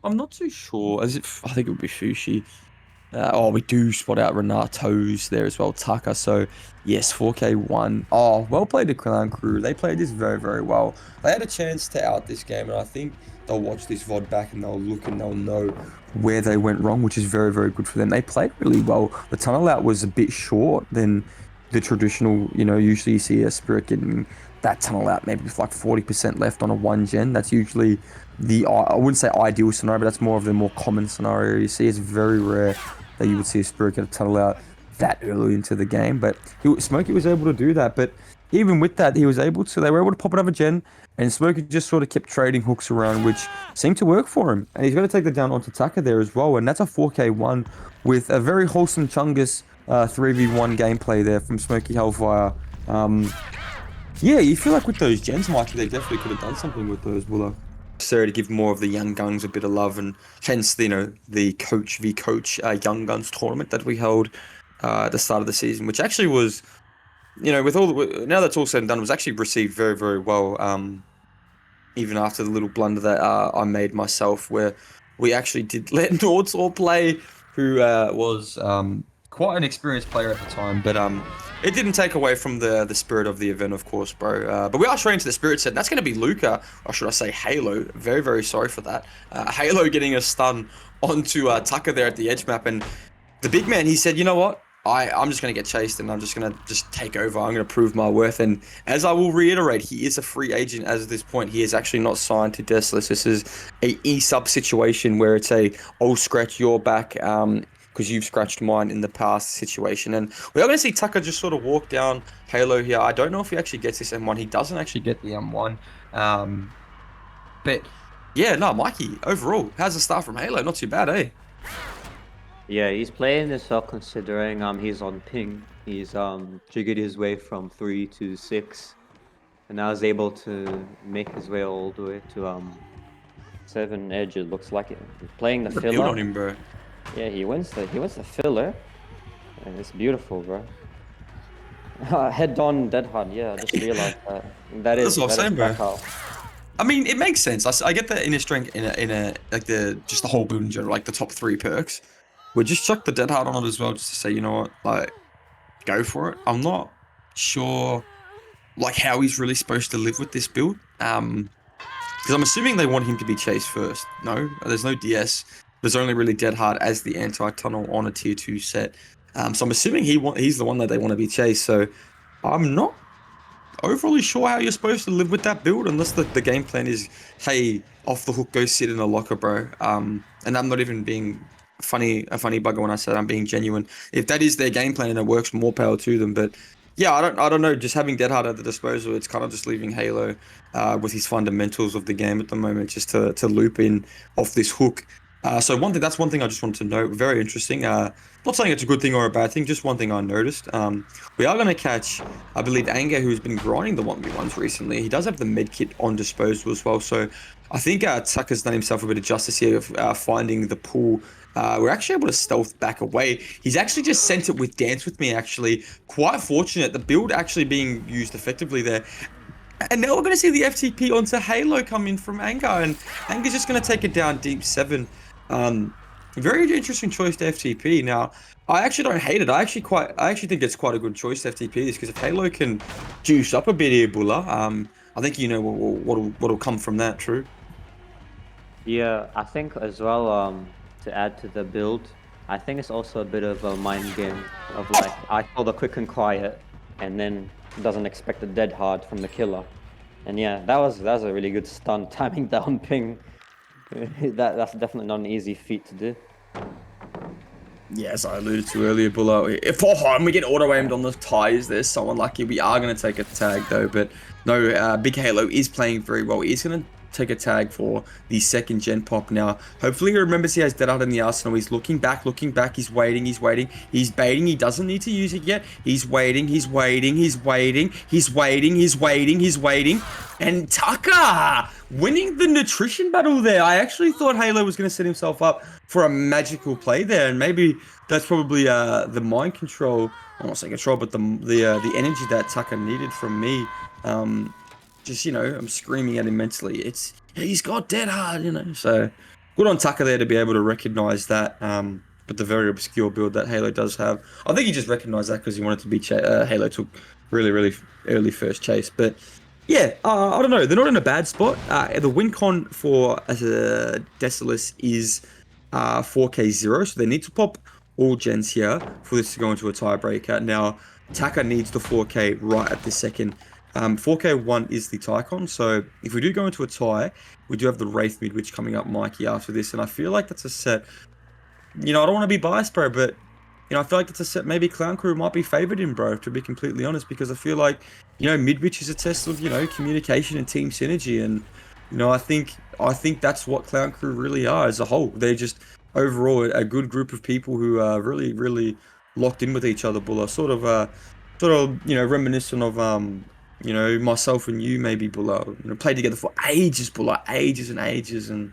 I'm not too sure. I think it would be Fushi. We do spot out Renato's there as well, Tucker. So, yes, 4K1. Oh, well played to Clown Crew. They played this very, very well. They had a chance to out this game, and I think they'll watch this VOD back and they'll look and they'll know where they went wrong, which is very, very good for them. They played really well. The tunnel out was a bit short than the traditional, usually you see a Spirit getting that tunnel out maybe with like 40% left on a 1 gen. That's usually I wouldn't say ideal scenario, but that's more of the more common scenario you see. It's very rare that you would see a Spirit get a tunnel out that early into the game. But Smokey was able to do that. But even with that, they were able to pop another gen, and Smokey just sort of kept trading hooks around, which seemed to work for him. And he's going to take the down onto Taka there as well. And that's a 4K1 with a very wholesome Chungus 3v1 gameplay there from Smokey Hellfire. Yeah, you feel like with those gens, Mikey, they definitely could have done something with those Willow. Necessary to give more of the young guns a bit of love, and hence the coach v coach young guns tournament that we held at the start of the season, which actually was with now that's all said and done, was actually received very, very well. Even after the little blunder that I made myself, where we actually did let Nords all play, who was quite an experienced player at the time, but it didn't take away from the spirit of the event, of course, bro. But we are straight into the spirit set. That's going to be Luca, or should I say Halo? Very, very sorry for that. Halo getting a stun onto Tucker there at the edge map, and the big man, he said, you know what? I'm just going to get chased and I'm just going to just take over. I'm going to prove my worth. And as I will reiterate, he is a free agent as of this point. He is actually not signed to Desolous. This is a E-sub situation where it's a, oh, scratch your back because you've scratched mine in the past situation. And we are going to see Tucker just sort of walk down Halo here. I don't know if he actually gets this M1. He doesn't actually get the M1. Um, but yeah, no, Mikey, overall, how's the start from Halo? Not too bad, eh? Yeah, he's playing this well considering he's on ping. He's jiggered his way from 3 to 6, and now is able to make his way all the way to 7 edge. It looks like it. He's playing the The build on filler. him, bro. Yeah, he wins the filler, and it's beautiful, bro. Head on dead hard. Yeah, I just realized that. That That's is what I'm that is saying, bro. back out. I mean, it makes sense. I get the inner strength in a like the just the whole build in general, like the top three perks. We just chuck the dead hard on it as well, just to say, you know what, like go for it. I'm not sure like how he's really supposed to live with this build. Because I'm assuming they want him to be chased first. No, there's no DS. There's only really dead hard as the anti-tunnel on a tier 2 set. So I'm assuming he's the one that they want to be chased. So I'm not overly sure how you're supposed to live with that build unless the game plan is, hey, off the hook, go sit in a locker, bro. And I'm not even being a funny bugger when I said I'm being genuine. If that is their game plan and it works, more power to them. But yeah, I don't know. Just having Dead Hard at the disposal, it's kind of just leaving Halo with his fundamentals of the game at the moment, just to loop in off this hook. So that's one thing I just wanted to note. Very interesting. Not saying it's a good thing or a bad thing, just one thing I noticed. We are going to catch, I believe, Anger, who's been grinding the 1v1s recently. He does have the med kit on disposal as well. So I think Tucker's done himself a bit of justice here of finding the pool. We're actually able to stealth back away. He's actually just sent it with Dance With Me, actually. Quite fortunate. The build actually being used effectively there. And now we're going to see the FTP onto Halo come in from Anger. And Anger's just going to take it down deep 7. Very interesting choice to FTP. Now, I actually don't hate it. I actually think it's quite a good choice to FTP this because if Halo can juice up a bit here, Bulla, I think you know what'll come from that. True. Yeah, I think as well, to add to the build, I think it's also a bit of a mind game of like, I kill the quick and quiet, and then doesn't expect the dead hard from the killer. And yeah, that was a really good stun, timing down ping. That's definitely not an easy feat to do. Yeah, as I alluded to earlier, Bulla, if we get auto-aimed on the tires, there's so unlucky. We are going to take a tag, though, but no, Big Halo is playing very well. He's going to take a tag for the second gen pop now. Hopefully he remembers he has Dead Hard in the arsenal. He's looking back, he's waiting, he's baiting, he doesn't need to use it yet. He's waiting, and Tucker winning the nutrition battle there. I actually thought Halo was going to set himself up for a magical play there, and maybe that's probably the mind control, I'm not saying control, but the energy that Tucker needed from me. Just, I'm screaming at him mentally. He's got Dead Hard, So good on Tucker there to be able to recognize that. But the very obscure build that Halo does have, I think he just recognized that because he wanted to be Halo took really early first chase. But yeah, I don't know. They're not in a bad spot. The win con for Desolous is 4K0, so they need to pop all gens here for this to go into a tiebreaker. Now, Tucker needs the 4K right at this second. 4K1 is the Tycon, so if we do go into a tie, we do have the Wraith mid, which coming up Mikey after this, and I feel like that's a set, I don't want to be biased, bro, but, I feel like that's a set maybe Clown Crew might be favored in, bro, to be completely honest, because I feel like, mid-witch is a test of, communication and team synergy, and, I think that's what Clown Crew really are as a whole. They're just, overall, a good group of people who are really locked in with each other, Bulla, reminiscent of, myself and you maybe, Bulla, played together for ages, Bulla, ages and ages, and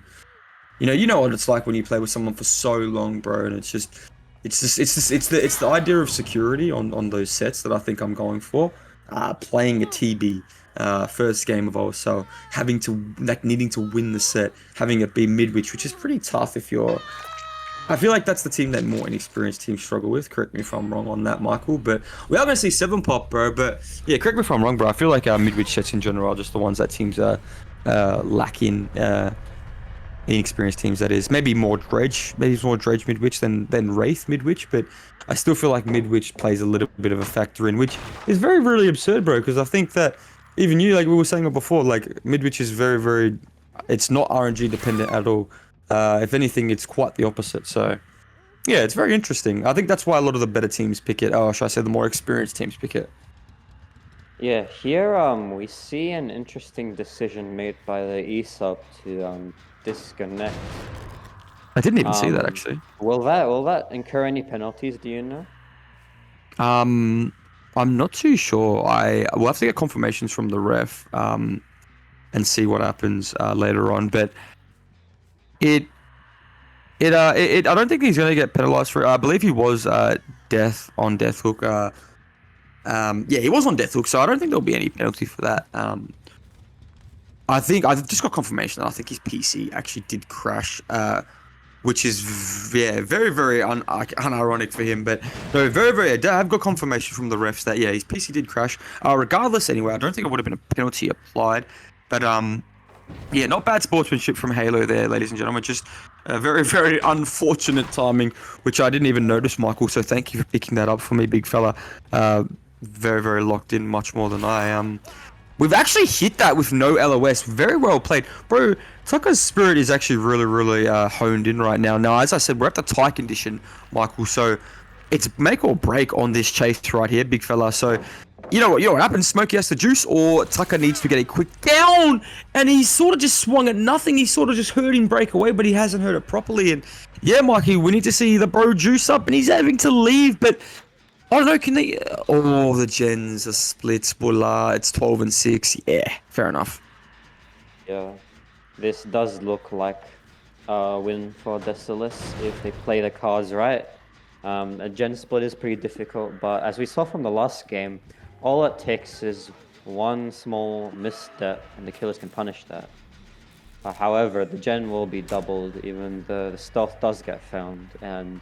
you know what it's like when you play with someone for so long, bro, and it's the idea of security on those sets that I think I'm going for. Playing a TB, first game of OSL, having to needing to win the set, having it be midwich, which is pretty tough if you're I feel like that's the team that more inexperienced teams struggle with. Correct me if I'm wrong on that, Michael. But we are going to see 7 pop, bro. But yeah, correct me if I'm wrong, bro. I feel like midwich sets in general are just the ones that teams are lacking. Inexperienced teams, that is. Maybe it's more dredge midwich than wraith midwich, but I still feel like midwich plays a little bit of a factor in, which is very really absurd, bro, because I think that even you, like we were saying it before, like midwich is very it's not RNG dependent at all. If anything, it's quite the opposite. So yeah, it's very interesting. I think that's why a lot of the better teams pick it. Oh, should I say the more experienced teams pick it? Yeah, here we see an interesting decision made by the ESUB to disconnect. I didn't even see that Um, actually. will that incur any penalties, do you know? Um, I'm not too sure. I will have to get confirmations from the ref. And see what happens later on. But it I don't think he's going to get penalized for it. I believe he was death hook. Yeah, he was on death hook, so I don't think there'll be any penalty for that. I think I've just got confirmation that I think his PC actually did crash. Which is yeah, very unironic for him, but no, very. I've got confirmation from the refs that yeah, his PC did crash. Regardless, anyway, I don't think it would have been a penalty applied, but yeah, not bad sportsmanship from Halo there, ladies and gentlemen. Just very unfortunate timing, which I didn't even notice, Michael. So thank you for picking that up for me, big fella. Very locked in, much more than I am. We've actually hit that with no LOS. Very well played. Bro, Tucker's spirit is actually really honed in right now. Now, as I said, we're at the tie condition, Michael. So it's make or break on this chase right here, big fella. So you know what happens? Smokey has to juice, or Tucker needs to get a quick down. And he sort of just swung at nothing. He sort of just heard him break away, but he hasn't heard it properly. And yeah, Mikey, we need to see the bro juice up, and he's having to leave, but I don't know, can they... Oh, the gens are split. Spoiler. It's 12 and 6. Yeah, fair enough. Yeah, this does look like a win for Desolous if they play the cards right. A gen split is pretty difficult, but as we saw from the last game, all it takes is one small misstep and the killers can punish that. However, the gen will be doubled even the stealth does get found, and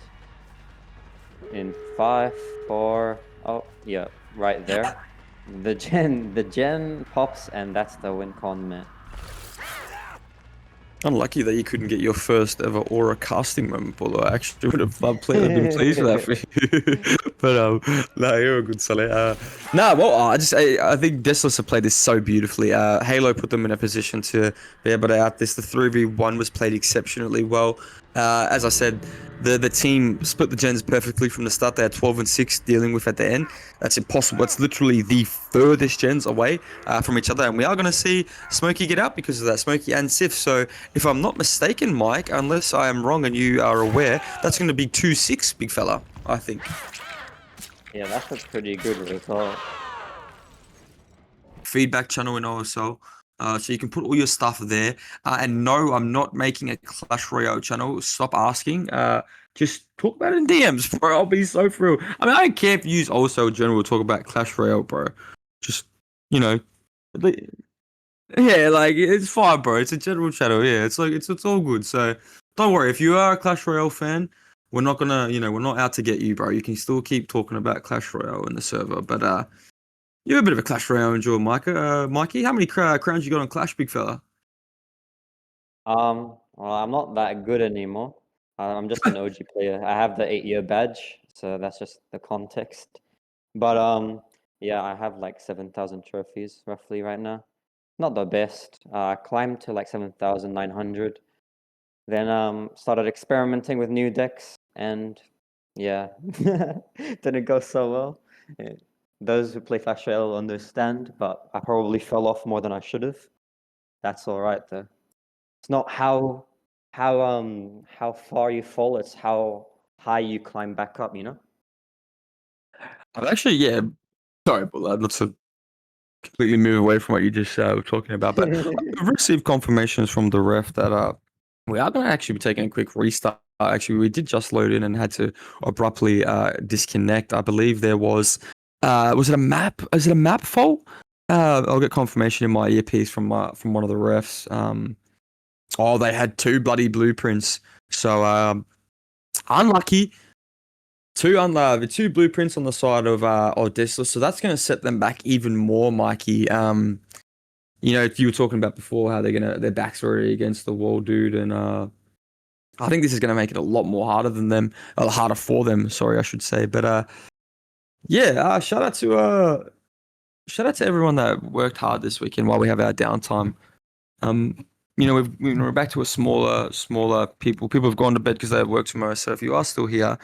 in 5, 4, oh yeah, right there. The gen pops and that's the win con, man. Unlucky that you couldn't get your first ever aura casting moment, although I actually would have been pleased with that for you. But no, you're a good solid. Nah, well, I think Desolous have played this so beautifully. Halo put them in a position to be able to out this. The 3v1 was played exceptionally well. As I said, the team split the gens perfectly from the start. They had 12 and 6 dealing with at the end. That's impossible. It's literally the furthest gens away from each other, and we are going to see Smokey get out because of that. Smokey and Sif. So if I'm not mistaken, Mike, unless I am wrong and you are aware, that's going to be 2-6, big fella, I think. Yeah, that's a pretty good result. Feedback channel in OSL. So you can put all your stuff there. And no, I'm not making a Clash Royale channel. Stop asking. Just talk about it in DMs, bro. I'll be so thrilled. I mean, I don't care if you use OSL general to talk about Clash Royale, bro. Just, you know, yeah, like it's fine, bro. It's a general channel. Yeah, it's like it's all good. So don't worry. If you are a Clash Royale fan, we're not gonna, we're not out to get you, bro. You can still keep talking about Clash Royale in the server. But you're a bit of a Clash Royale enjoyer, Micah. Mikey, how many crowns you got on Clash, big fella? Well, I'm not that good anymore. I'm just an OG player. I have the 8-year badge, so that's just the context. But yeah, I have like 7,000 trophies roughly right now. Not the best. I climbed to like 7,900. Then started experimenting with new decks, and yeah, didn't go so well. Eh, Those who play Clash Royale understand, but I probably fell off more than I should have. That's all right though. It's not how far you fall, it's how high you climb back up, you know? I'm actually, yeah. Sorry, but not to completely move away from what you just were talking about, but I've received confirmations from the ref that we are going to actually be taking a quick restart. Actually, we did just load in and had to abruptly disconnect. I believe there was it a map? Is it a map fault? I'll get confirmation in my earpiece from one of the refs. Oh, they had 2 bloody blueprints. So Unlucky. The two blueprints on the side of Desolous, so that's going to set them back even more, Mikey. You know, you were talking about before how their backs already against the wall, dude, and I think this is going to make it a lot more harder than them, harder for them. Sorry, I should say, but yeah. Shout out to everyone that worked hard this weekend while we have our downtime. Um, you know, we're back to a smaller people. People have gone to bed because they have work tomorrow. So if you are still here,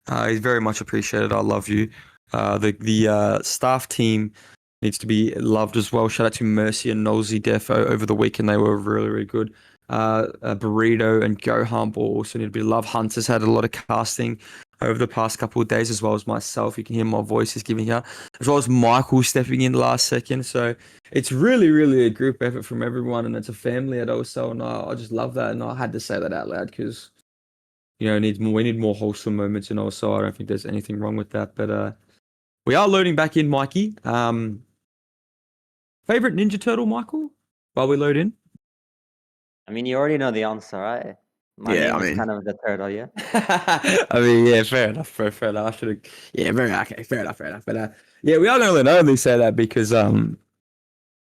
it's very much appreciated. I love you. The staff team needs to be loved as well. Shout out to Mercy and Nosy Defo over the weekend. They were really, really good. Burrito and Go Humble also need to be loved. Hunters had a lot of casting over the past couple of days, as well as myself. You can hear my voice is giving here, as well as Michael stepping in last second. So it's really, really a group effort from everyone, and it's a family at OSL, and I just love that. And I had to say that out loud because we need more wholesome moments in OSL. I don't think there's anything wrong with that, but we are loading back in, Mikey. Favorite Ninja Turtle, Michael? While we load in. I mean, you already know the answer, right? My Yeah, name I is mean, kind of the turtle, yeah. I mean, yeah, fair enough, fair enough. I should have, yeah, very okay, fair enough, fair enough. But yeah, we are going to only say that because I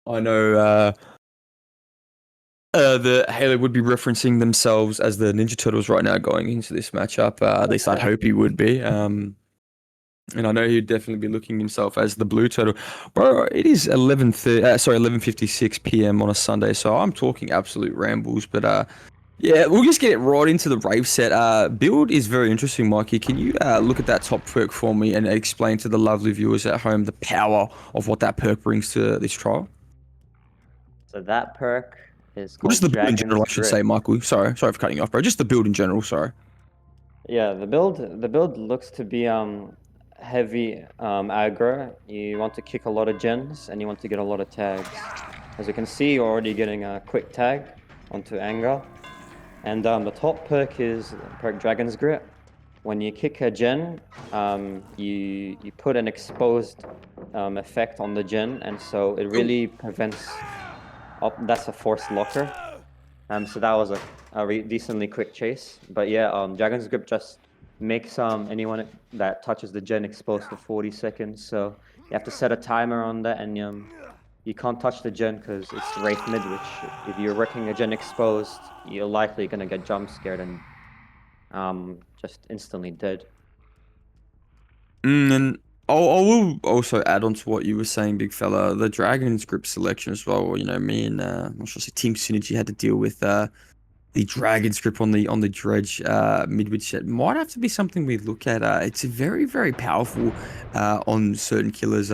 know the Halo would be referencing themselves as the Ninja Turtles right now going into this matchup. At least I'd hope he would be. And I know he'd definitely be looking himself as the Blue Turtle. Bro, it is 11:56 p.m. on a Sunday, so I'm talking absolute rambles. But yeah, we'll just get right into the rave set. Build is very interesting, Mikey. Can you look at that top perk for me and explain to the lovely viewers at home the power of what that perk brings to this trial? So that perk is Or just called the build in Dragon's general, I should Grip. say, Michael. Sorry for cutting you off, bro. Just the build in general, sorry. Yeah, the build looks to be heavy aggro. You want to kick a lot of gens and you want to get a lot of tags. As you can see, you're already getting a quick tag onto anger. And the top perk is perk Dragon's Grip. When you kick a gen, you put an exposed effect on the gen, and so it really prevents. That's a forced locker. So that was a decently quick chase. But yeah, Dragon's Grip just makes anyone that touches the gen exposed for 40 seconds. So you have to set a timer on that, and you can't touch the gen because it's Wraith mid, which if you're working a gen exposed, you're likely gonna get jump scared and just instantly dead. And I will also add on to what you were saying, big fella, the Dragon's Grip selection as well. You know, me and I should say Team Synergy had to deal with the Dragon's Grip on the dredge midwich set. Might have to be something we look at. It's very, very powerful on certain killers.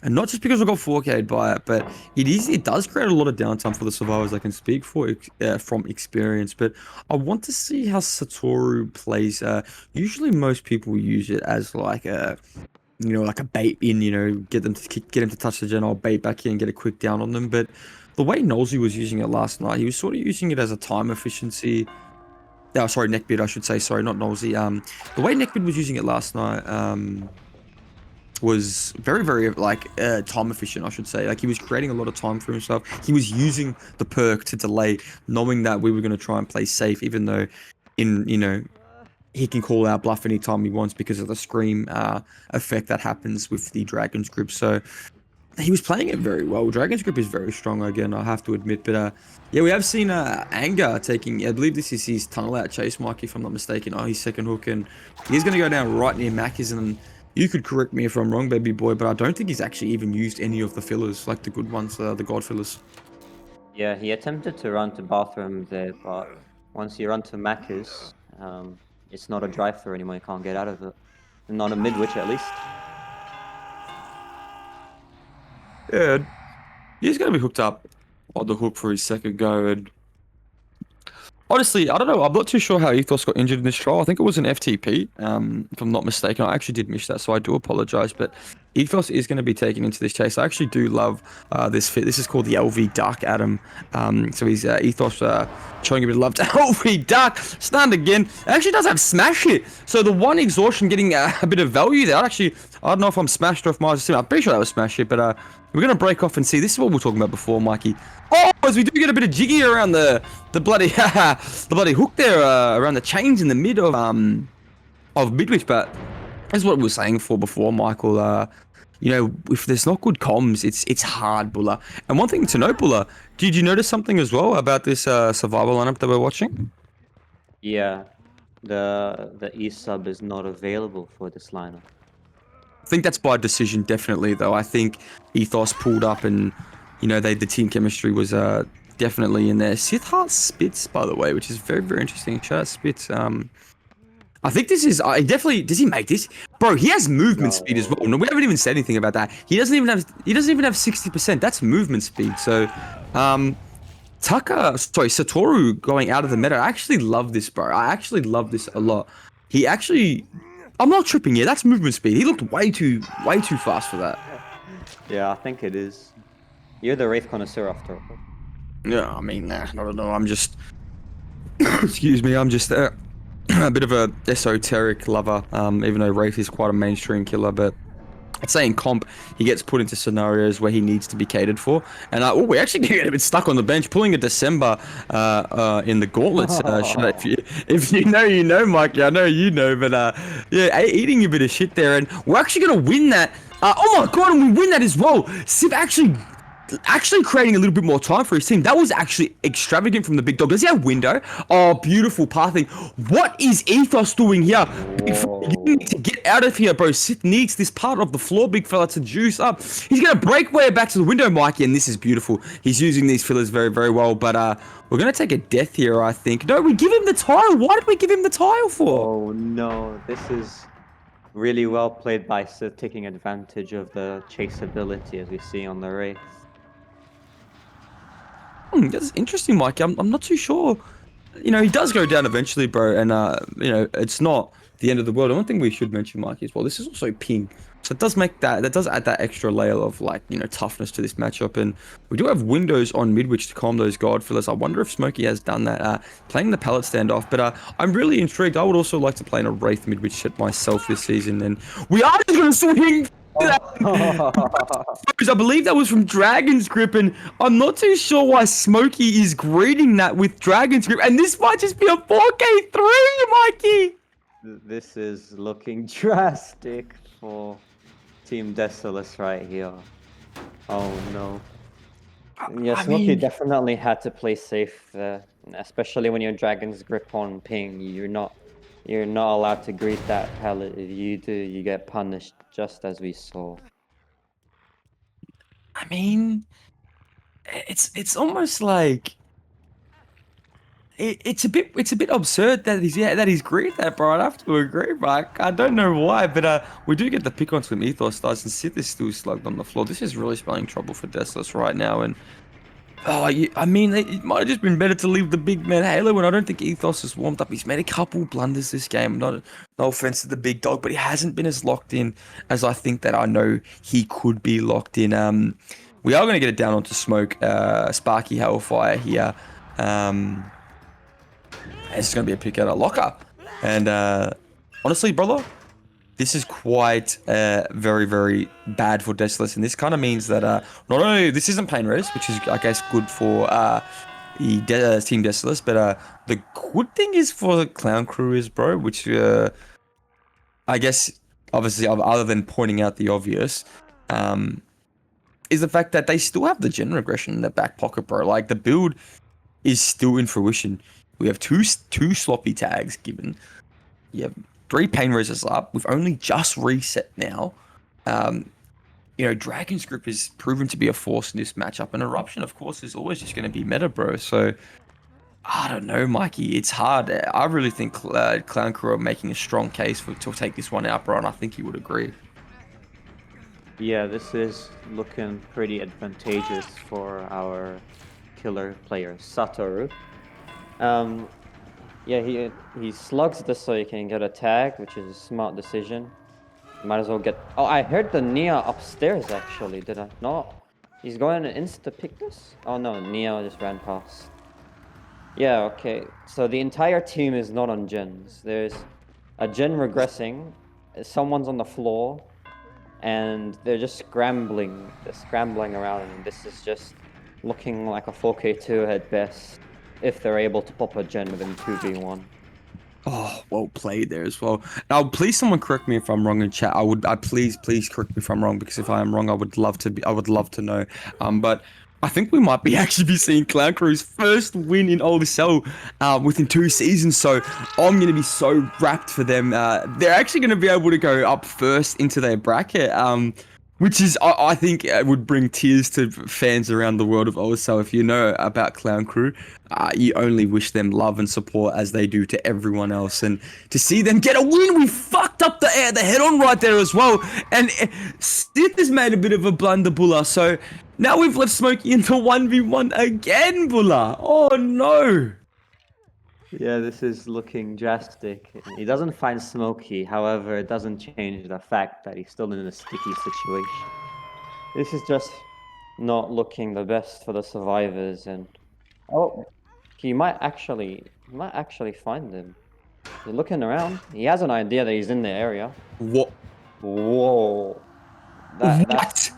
And not just because I got 4K'd by it, but it does create a lot of downtime for the survivors. I can speak from experience. But I want to see how Satoru plays. Usually most people use it as like a like a bait in, get him to touch the gen, I'll bait back in and get a quick down on them. But the way Nosy was using it last night, he was sort of using it as a time efficiency. Oh, sorry, Neckbeard, I should say. Sorry, not Nosy. The way Neckbeard was using it last night, was very, very like time efficient, I should say. Like he was creating a lot of time for himself. He was using the perk to delay, knowing that we were going to try and play safe, even though he can call out bluff anytime he wants because of the scream effect that happens with the Dragon's Grip. So he was playing it very well. Dragon's Grip is very strong again, I have to admit. But yeah, we have seen Anger taking, I believe this is his tunnel out chase, Mike, if I'm not mistaken. Oh, his second hook, and he's going to go down right near Mackies. And you could correct me if I'm wrong, baby boy, but I don't think he's actually even used any of the fillers, like the good ones, the God fillers. Yeah, he attempted to run to bathroom there, but once you run to Macca's, it's not a drive-through anymore. You can't get out of it. Not a midwich, at least. Yeah, he's going to be hooked up on the hook for his second go. And honestly, I don't know. I'm not too sure how Ethos got injured in this trial. I think it was an FTP, if I'm not mistaken. I actually did miss that, so I do apologize. But Ethos is going to be taken into this chase. I actually do love this fit. This is called the LV Dark Adam. So he's Ethos showing a bit of love to LV Dark. Stunned again. It actually does have Smash Hit. So the one exhaustion getting a bit of value there. I don't know if I'm smashed or if Mars is. I'm pretty sure that was Smash Hit, but we're going to break off and see. This is what we were talking about before, Mikey. Oh, as we do get a bit of jiggy around the bloody the bloody hook there around the chains in the mid of of Midwich, but that's what we were saying before, Michael. You know, if there's not good comms, it's hard, Bulla. And one thing to note, Bulla, did you notice something as well about this survival lineup that we're watching? Yeah, the E sub is not available for this lineup. I think that's by decision, definitely. Though I think Ethos pulled up, and you know, the team chemistry was definitely in there. Sith Heart Spits, by the way, which is very interesting. Shout out Spits. I think this is. I definitely does he make this, bro? He has movement speed as well. No. No, we haven't even said anything about that. He doesn't even have. He doesn't even have 60%. That's movement speed. So, Satoru going out of the meta. I actually love this, bro. I actually love this a lot. He actually. I'm not tripping here. That's movement speed. He looked way too fast for that. Yeah, I think it is. You're the Wraith connoisseur after all. Yeah, I mean, nah, I don't know. I'm just. Excuse me. I'm just a bit of a esoteric lover. Even though Wraith is quite a mainstream killer, but. I'd say in comp, he gets put into scenarios where he needs to be catered for. And we actually get a bit stuck on the bench, pulling a December in the gauntlets. If you know, you know, Mikey. I know you know, but yeah, eating a bit of shit there. And we're actually going to win that. Oh my God, and we win that as well. Civ actually creating a little bit more time for his team. That was actually extravagant from the big dog. Does he have window? Oh, beautiful pathing. What is Ethos doing here? Big fella, you Whoa. need to get out of here, bro. Sith needs this part of the floor, big fella, to juice up. He's going to break way back to the window, Mikey, and this is beautiful. He's using these fillers very well, but we're going to take a death here, I think. No, we give him the tile. Why did we give him the tile for? Oh no, this is really well played by Sid, taking advantage of the chase ability as we see on the Wraith. That's interesting, Mikey. I'm not too sure. You know, he does go down eventually, bro, and you know, it's not the end of the world. And one thing we should mention, Mikey, as well, this is also ping. So it does make that does add that extra layer of, like, you know, toughness to this matchup. And we do have windows on Midwich to calm those guard fillers. I wonder if Smokey has done that, playing the pallet standoff. But I'm really intrigued. I would also like to play in a Wraith Midwich set myself this season. And we are just going to swing. Oh. I believe that was from Dragon's Grip, and I'm not too sure why Smokey is greeting that with Dragon's Grip. And this might just be a 4K3, Mikey. This is looking drastic for Team Desolous right here. Oh no. Yeah, I Smokey mean, definitely had to play safe there, especially when your Dragon's Grip on ping. You're not allowed to greet that pallet. If you do, you get punished, just as we saw. I mean, it's almost like it's a bit absurd that he's greeted that, bro. I'd have to agree, Mike. I don't know why, but we do get the pick on some Ethos does, and Sith is still slugged on the floor. This is really spelling trouble for Desolous right now, and I mean, it might have just been better to leave the big man Halo, and I don't think Ethos has warmed up. He's made a couple blunders this game. No offense to the big dog, but he hasn't been as locked in as I think that I know he could be locked in. We are going to get it down onto Smoke, Sparky Hellfire here. It's going to be a pick out of locker, and honestly, brother, this is quite very bad for Desolous, and this kind of means that not only this isn't pain res, which is, I guess, good for Team Desolous, but the good thing is for the Clown Crew is, bro, which I guess, obviously, other than pointing out the obvious, is the fact that they still have the gen regression in their back pocket, bro. Like, the build is still in fruition. We have two sloppy tags given. You have 3 pain reses up. We've only just reset now. You know, Dragon's Grip is proven to be a force in this matchup, and Eruption, of course, is always just going to be meta, bro. So, I don't know, Mikey. It's hard. I really think Clown Crew are making a strong case to take this one out, bro, and I think you would agree. Yeah, this is looking pretty advantageous for our killer player, Satoru. Yeah, he slugs this so he can get a tag, which is a smart decision. Might as well get... Oh, I heard the Nia upstairs, actually. Did I not? He's going to insta-pick this? Oh, no. Nia just ran past. Yeah, okay. So the entire team is not on gens. There's a gen regressing. Someone's on the floor. And they're just scrambling. They're scrambling around. And this is just looking like a 4K2 at best. If they're able to pop a gen within 2v1. Oh, well played there as well. Now, please, someone correct me if I'm wrong in chat. Please correct me if I'm wrong, because if I am wrong, I would love to know. But I think we might be actually be seeing Clown Crew's first win in OSL within 2 seasons. So I'm gonna be so wrapped for them. They're actually gonna be able to go up first into their bracket. Which is, I think, would bring tears to fans around the world of OSL. If you know about Clown Crew, you only wish them love and support as they do to everyone else. And to see them get a win, we fucked up the head on right there as well. And Sith has made a bit of a blunder, Bulla. So now we've left Smokey into 1v1 again, Bulla. Oh no. Yeah, this is looking drastic. He doesn't find Smokey, however, it doesn't change the fact that he's still in a sticky situation. This is just not looking the best for the survivors, and oh, he might actually find him. He's looking around. He has an idea that he's in the area. What? Whoa, that's.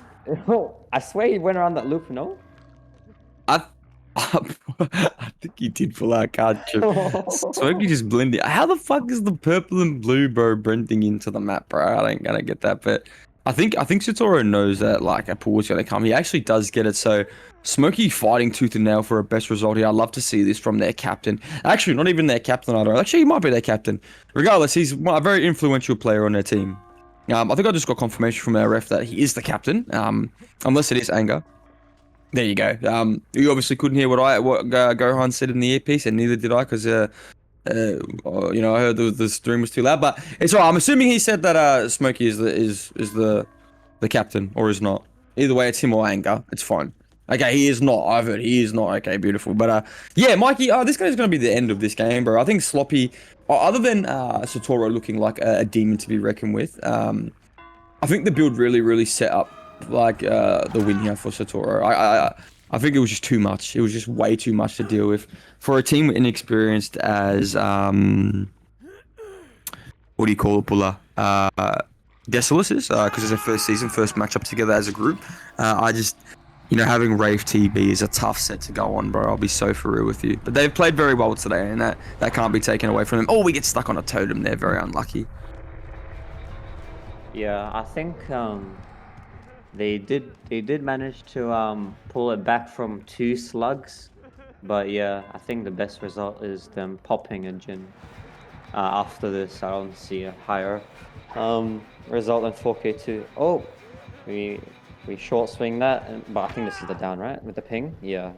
What? I swear he went around that loop. No. I, I think he did pull out card trip. Smokey just blended. How the fuck is the purple and blue, bro, blending into the map, bro? I don't get that, but I think Satoru knows that like a pool is gonna come. He actually does get it. So Smokey fighting tooth and nail for a best result here. I'd love to see this from their captain. Actually, not even their captain. I don't. Actually, he might be their captain. Regardless, he's a very influential player on their team. I think I just got confirmation from our ref that he is the captain. Unless it is anger. There you go. You obviously couldn't hear what Gohan said in the earpiece, and neither did I, because I heard the stream was too loud. But it's all right. I'm assuming he said that Smokey is the captain, or is not. Either way, it's him or anger. It's fine. Okay, he is not. I've heard he is not. Okay, beautiful. But yeah, Mikey. This guy's gonna be the end of this game, bro. I think Sloppy, other than Satoru looking like a demon to be reckoned with, I think the build really set up like the win here for Satoru. I think it was just too much. It was just way too much to deal with for a team inexperienced as what do you call it, Bulla? Desolous is because it's their first season, first matchup together as a group. I just, having Rave TB is a tough set to go on, bro. I'll be so for real with you. But they've played very well today, and that can't be taken away from them. Oh, we get stuck on a totem. They're very unlucky. Yeah, I think they did manage to pull it back from 2 slugs, but yeah, I think the best result is them popping a Jin. After this, I don't see a higher result than 4K2. Oh, we short swing that, but I think this is the down, right? With the ping, yeah,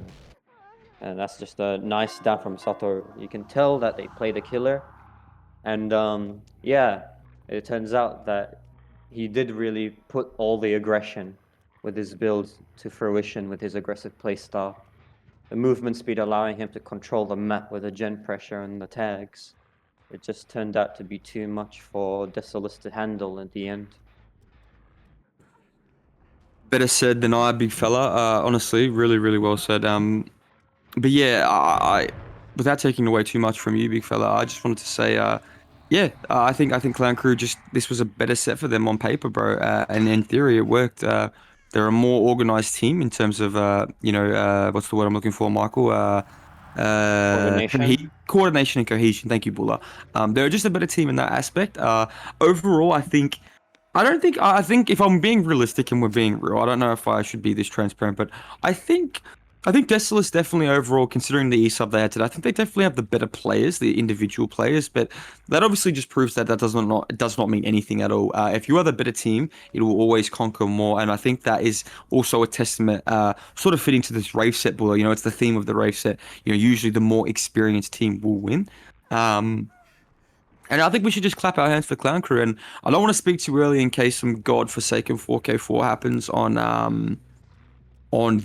and that's just a nice down from Satoru. You can tell that they played a killer, and yeah, it turns out that he did really put all the aggression with his build to fruition with his aggressive playstyle. The movement speed allowing him to control the map with the gen pressure and the tags. It just turned out to be too much for Desolous to handle at the end. Better said than I, big fella. Honestly, really well said. But yeah, without taking away too much from you, big fella, I just wanted to say, yeah, I think Clown Crew just this was a better set for them on paper, bro. And in theory, it worked. They're a more organized team in terms of, what's the word I'm looking for, Michael? Coordination. Coordination and cohesion. Thank you, Bulla. They're just a better team in that aspect. Overall, I think if I'm being realistic and we're being real, I don't know if I should be this transparent, but I think I think Desolus definitely overall, considering the E sub they had today, I think they definitely have the better players, the individual players, but that obviously just proves that does not mean anything at all. If you are the better team, it will always conquer more, and I think that is also a testament, sort of fitting to this rave set, Buller. It's the theme of the rave set. Usually the more experienced team will win. Um, and I think we should just clap our hands for Clown Crew. And I don't want to speak too early in case some godforsaken 4K4 happens on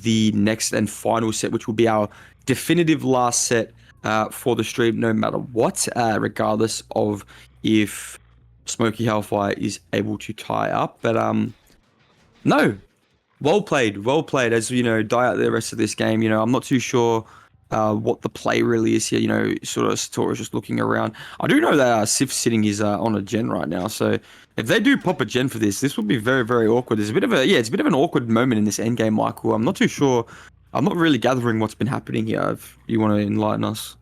the next and final set, which will be our definitive last set for the stream, no matter what, regardless of if Smoky Hellfire is able to tie up. But no, well played, well played. As die out the rest of this game. I'm not too sure what the play really is here. Sort of Satoru's just looking around. I do know that Sif's sitting his on a gen right now. So if they do pop a gen for this would be very, very awkward. There's a bit of it's a bit of an awkward moment in this end game, Michael. I'm not too sure. I'm not really gathering what's been happening here. If you want to enlighten us.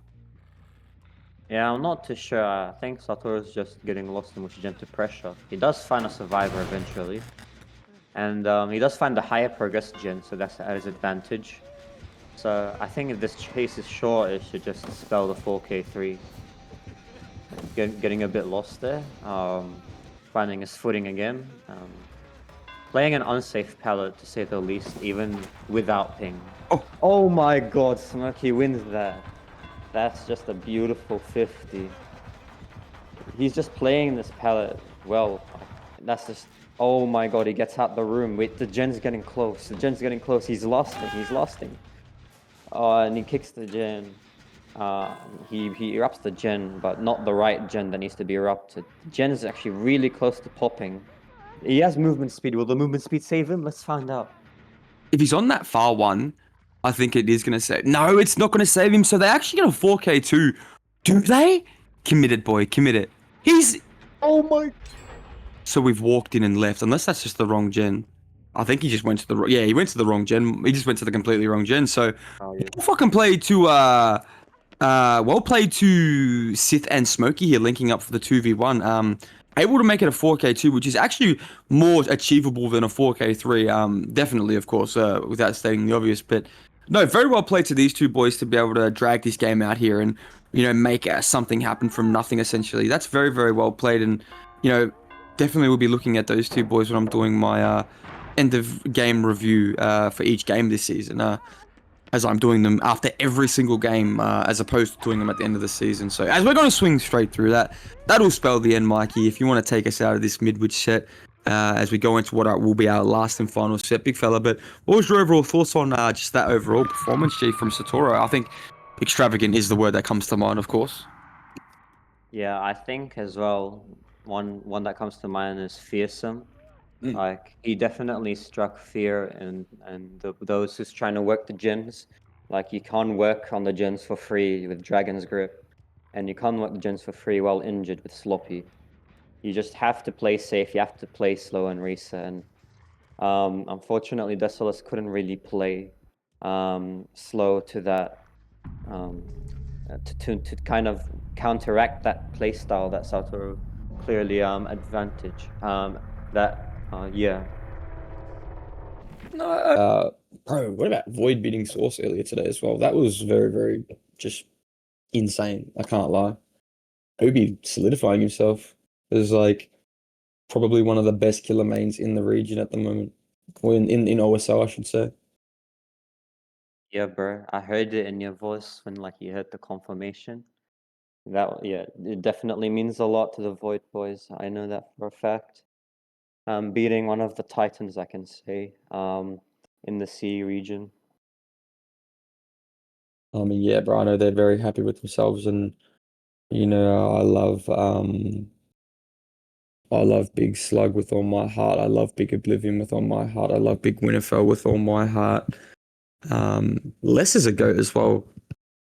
Yeah, I'm not too sure. I think Satoru's just getting lost in with gentle pressure. He does find a survivor eventually. And he does find the higher progress gen, so that's at his advantage. So I think if this chase is short, it should just spell the 4K3. Getting a bit lost there. Finding his footing again. Playing an unsafe palette to say the least, even without ping. Oh, Oh my god, Smirky wins that. That's just a beautiful 50. He's just playing this palette well. Like, that's just. Oh my god, he gets out the room. Wait, the gen's getting close. The gen's getting close. He's losting. He's losting. And he kicks the gen. Uh, he erupts the gen, but not the right gen that needs to be erupted. The gen is actually really close to popping. He has movement speed. Will the movement speed save him? Let's find out. if he's on that far one, I think it is going to save. No, it's not going to save him. So they actually get a 4K too. Do they? Committed, boy. Committed. He's. Oh my. So we've walked in and left. Unless that's just the wrong gen. I think he just went to the. Yeah, he went to the wrong gen. He just went to the completely wrong gen. So Oh yeah. fucking played to well played to Sith and Smokey here, linking up for the 2v1. Able to make it a 4K2, which is actually more achievable than a 4K3. Definitely, of course, without stating the obvious. But no, very well played to these two boys to be able to drag this game out here and make something happen from nothing. Essentially, that's very very well played, and definitely will be looking at those two boys when I'm doing my end of game review for each game this season. As I'm doing them after every single game, as opposed to doing them at the end of the season. So as we're going to swing straight through that, that'll spell the end, Mikey. If you want to take us out of this midwich set, as we go into what will be our last and final set, big fella. But what was your overall thoughts on just that overall performance, G, from Satoru? I think extravagant is the word that comes to mind, of course. Yeah, I think as well. One that comes to mind is fearsome. Mm. Like he definitely struck fear and those who's trying to work the gens. Like you can't work on the gens for free with Dragon's Grip, and you can't work the gens for free while injured with Sloppy. You just have to play safe. You have to play slow and reset. And unfortunately, Desolous couldn't really play slow to that um, to kind of counteract that play style that Satoru clearly advantage. Yeah. No, bro, what about void beating Source earlier today as well? That was very, very just insane. I can't lie. Obi solidifying himself as like probably one of the best killer mains in the region at the moment. Or in OSL, I should say. Yeah, bro. I heard it in your voice when like you heard the confirmation. That yeah, it definitely means a lot to the Void boys. I know that for a fact. Beating one of the Titans, I can say, in the C region. I mean, yeah, bro, I know they're very happy with themselves, and I love Big Slug with all my heart. I love Big Oblivion with all my heart. I love Big Winterfell with all my heart. Les is a goat as well.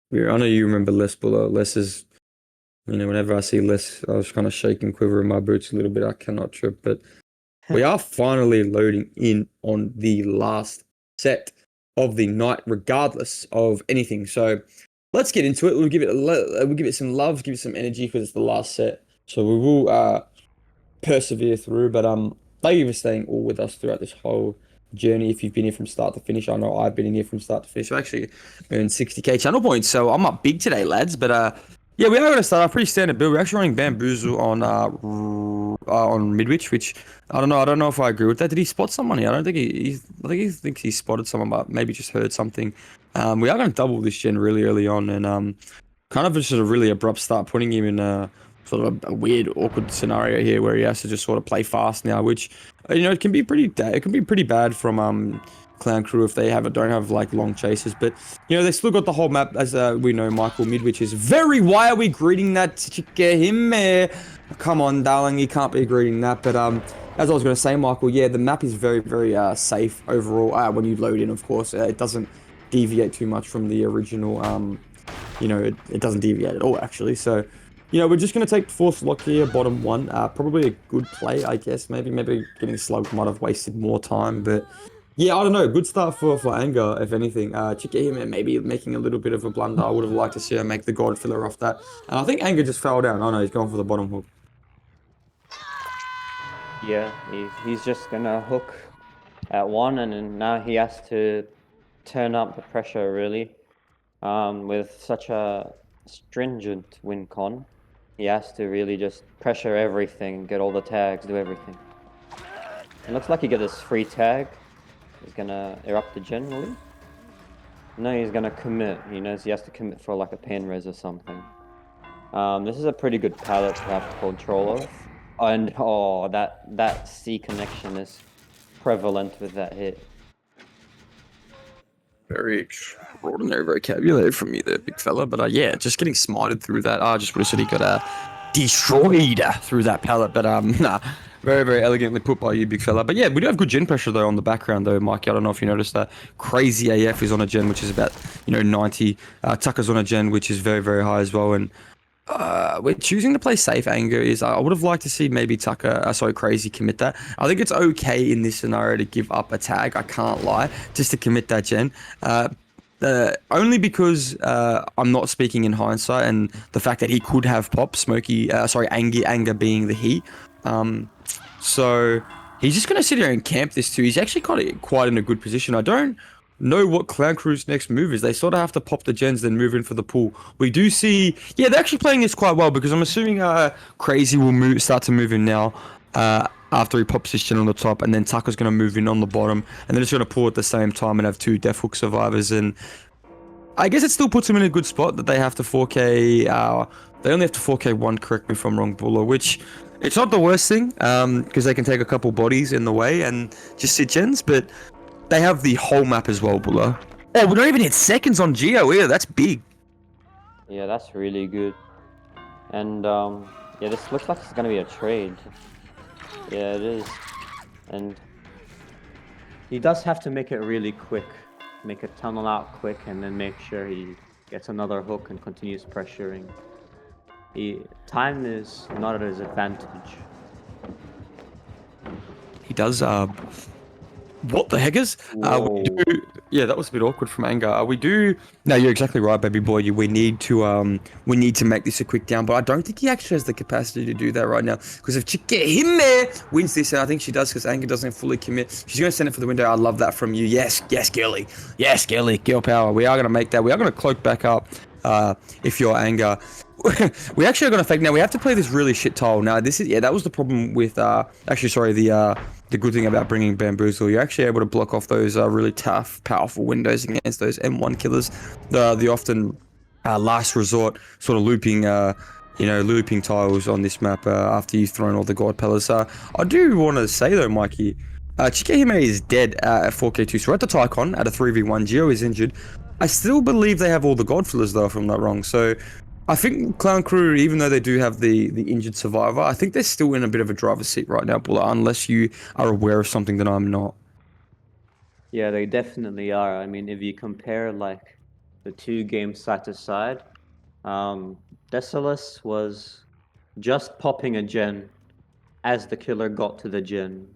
Yeah, I know you remember Les Buller. Les is, whenever I see Les, I was kind of shaking, quiver in my boots a little bit. I cannot trip, but we are finally loading in on the last set of the night, regardless of anything. So let's get into it. We'll give it some love, give it some energy because it's the last set. So we will persevere through. But thank you for staying all with us throughout this whole journey. If you've been here from start to finish, I know I've been in here from start to finish. I actually earned 60k channel points, so I'm up big today, lads. But yeah, we are going to start off pretty standard build. We're actually running Bamboozle on Midwich, which I don't know. I don't know if I agree with that. Did he spot someone here? I don't think I think he thinks he spotted someone, but maybe just heard something. We are going to double this gen really early on, and kind of just a really abrupt start, putting him in a sort of a weird, awkward scenario here where he has to just sort of play fast now, which it can be pretty bad from Clown Crew if they don't have like long chases. But they still got the whole map as we know. Michael Mid, which is very. Why are we greeting that? Him? Come on, darling, you can't be greeting that. But as I was going to say, Michael, yeah, the map is very very safe overall. When you load in, of course, it doesn't deviate too much from the original. It doesn't deviate at all, actually. So, we're just going to take Force Lock here, bottom one. Probably a good play, I guess. Maybe getting Slug might have wasted more time, but Yeah, I don't know. Good start for Anger, if anything. Chikahime maybe making a little bit of a blunder. I would have liked to see her make the God filler off that. And I think Anger just fell down. Oh no, he's going for the bottom hook. Yeah, he's just gonna hook at one, and then now he has to turn up the pressure really. With such a stringent win con, he has to really just pressure everything, get all the tags, do everything. It looks like he got this free tag. He's gonna erupt the gen, will he? No, he's gonna commit. He knows he has to commit for like a pain res or something. This is a pretty good palette to have control of. And oh, that C connection is prevalent with that hit. Very extraordinary vocabulary from you there, big fella. But yeah, just getting smited through that. I just wish that he got destroyed through that pallet. But nah, very, very elegantly put by you, big fella. But yeah, we do have good gen pressure though on the background though, Mikey. I don't know if you noticed that. Crazy AF is on a gen, which is about 90. Tucker's on a gen, which is very, very high as well. And we're choosing to play safe. Anger is I would have liked to see maybe Tucker, sorry, Crazy commit that. I think it's okay in this scenario to give up a tag. I can't lie, just to commit that gen. Only because I'm not speaking in hindsight, and the fact that he could have pop Smoky, sorry, Anger being the he. So he's just gonna sit here and camp this too. He's actually quite in a good position. I don't know what Clown Crew's next move is. They sort of have to pop the gens, then move in for the pull. We do see, yeah, they're actually playing this quite well because I'm assuming Crazy will start to move in now. After he pops his gen on the top, and then Tucker's going to move in on the bottom, and they're just going to pull at the same time and have two Death Hook survivors. And I guess it still puts him in a good spot that they have to 4K. They only have to 4K one. Correct me if I'm wrong, Buller. Which it's not the worst thing, because they can take a couple bodies in the way and just sit gens, but they have the whole map as well, Buller. Oh, we don't even hit seconds on Geo either. That's big. Yeah, that's really good. And yeah, this looks like it's gonna be a trade. Yeah, it is. And he does have to make it really quick. Make a tunnel out quick and then make sure he gets another hook and continues pressuring. Time is not at his advantage. He does. What the heck is? We Whoa. do. Yeah, that was a bit awkward from Anger. We do. No, you're exactly right, baby boy. We need we need to make this a quick down, but I don't think he actually has the capacity to do that right now. Because if Chikahime wins this, and I think she does, because Anger doesn't fully commit, she's going to send it for the window. I love that from you. Yes, yes, girly. Yes, girly. Girl power. We are going to make that. We are going to cloak back up. If you're Anger. We actually are going to fake now. We have to play this really shit tile. Now, this is, yeah, that was the problem with, actually, sorry, the good thing about bringing Bamboozle, you're actually able to block off those really tough, powerful windows against those M1 killers. The often last resort sort of looping, looping tiles on this map after you've thrown all the God pillars. I do want to say though, Mikey, Chikahime is dead at 4K2, so we're at the Tycon at a 3v1. Geo is injured. I still believe they have all the God fillers though, if I'm not wrong. So I think Clown Crew, even though they do have the injured survivor, I think they're still in a bit of a driver's seat right now, Buller, unless you are aware of something that I'm not. Yeah, they definitely are. I mean, if you compare like the two games side to side, um, Desolous was just popping a gen as the killer got to the gen,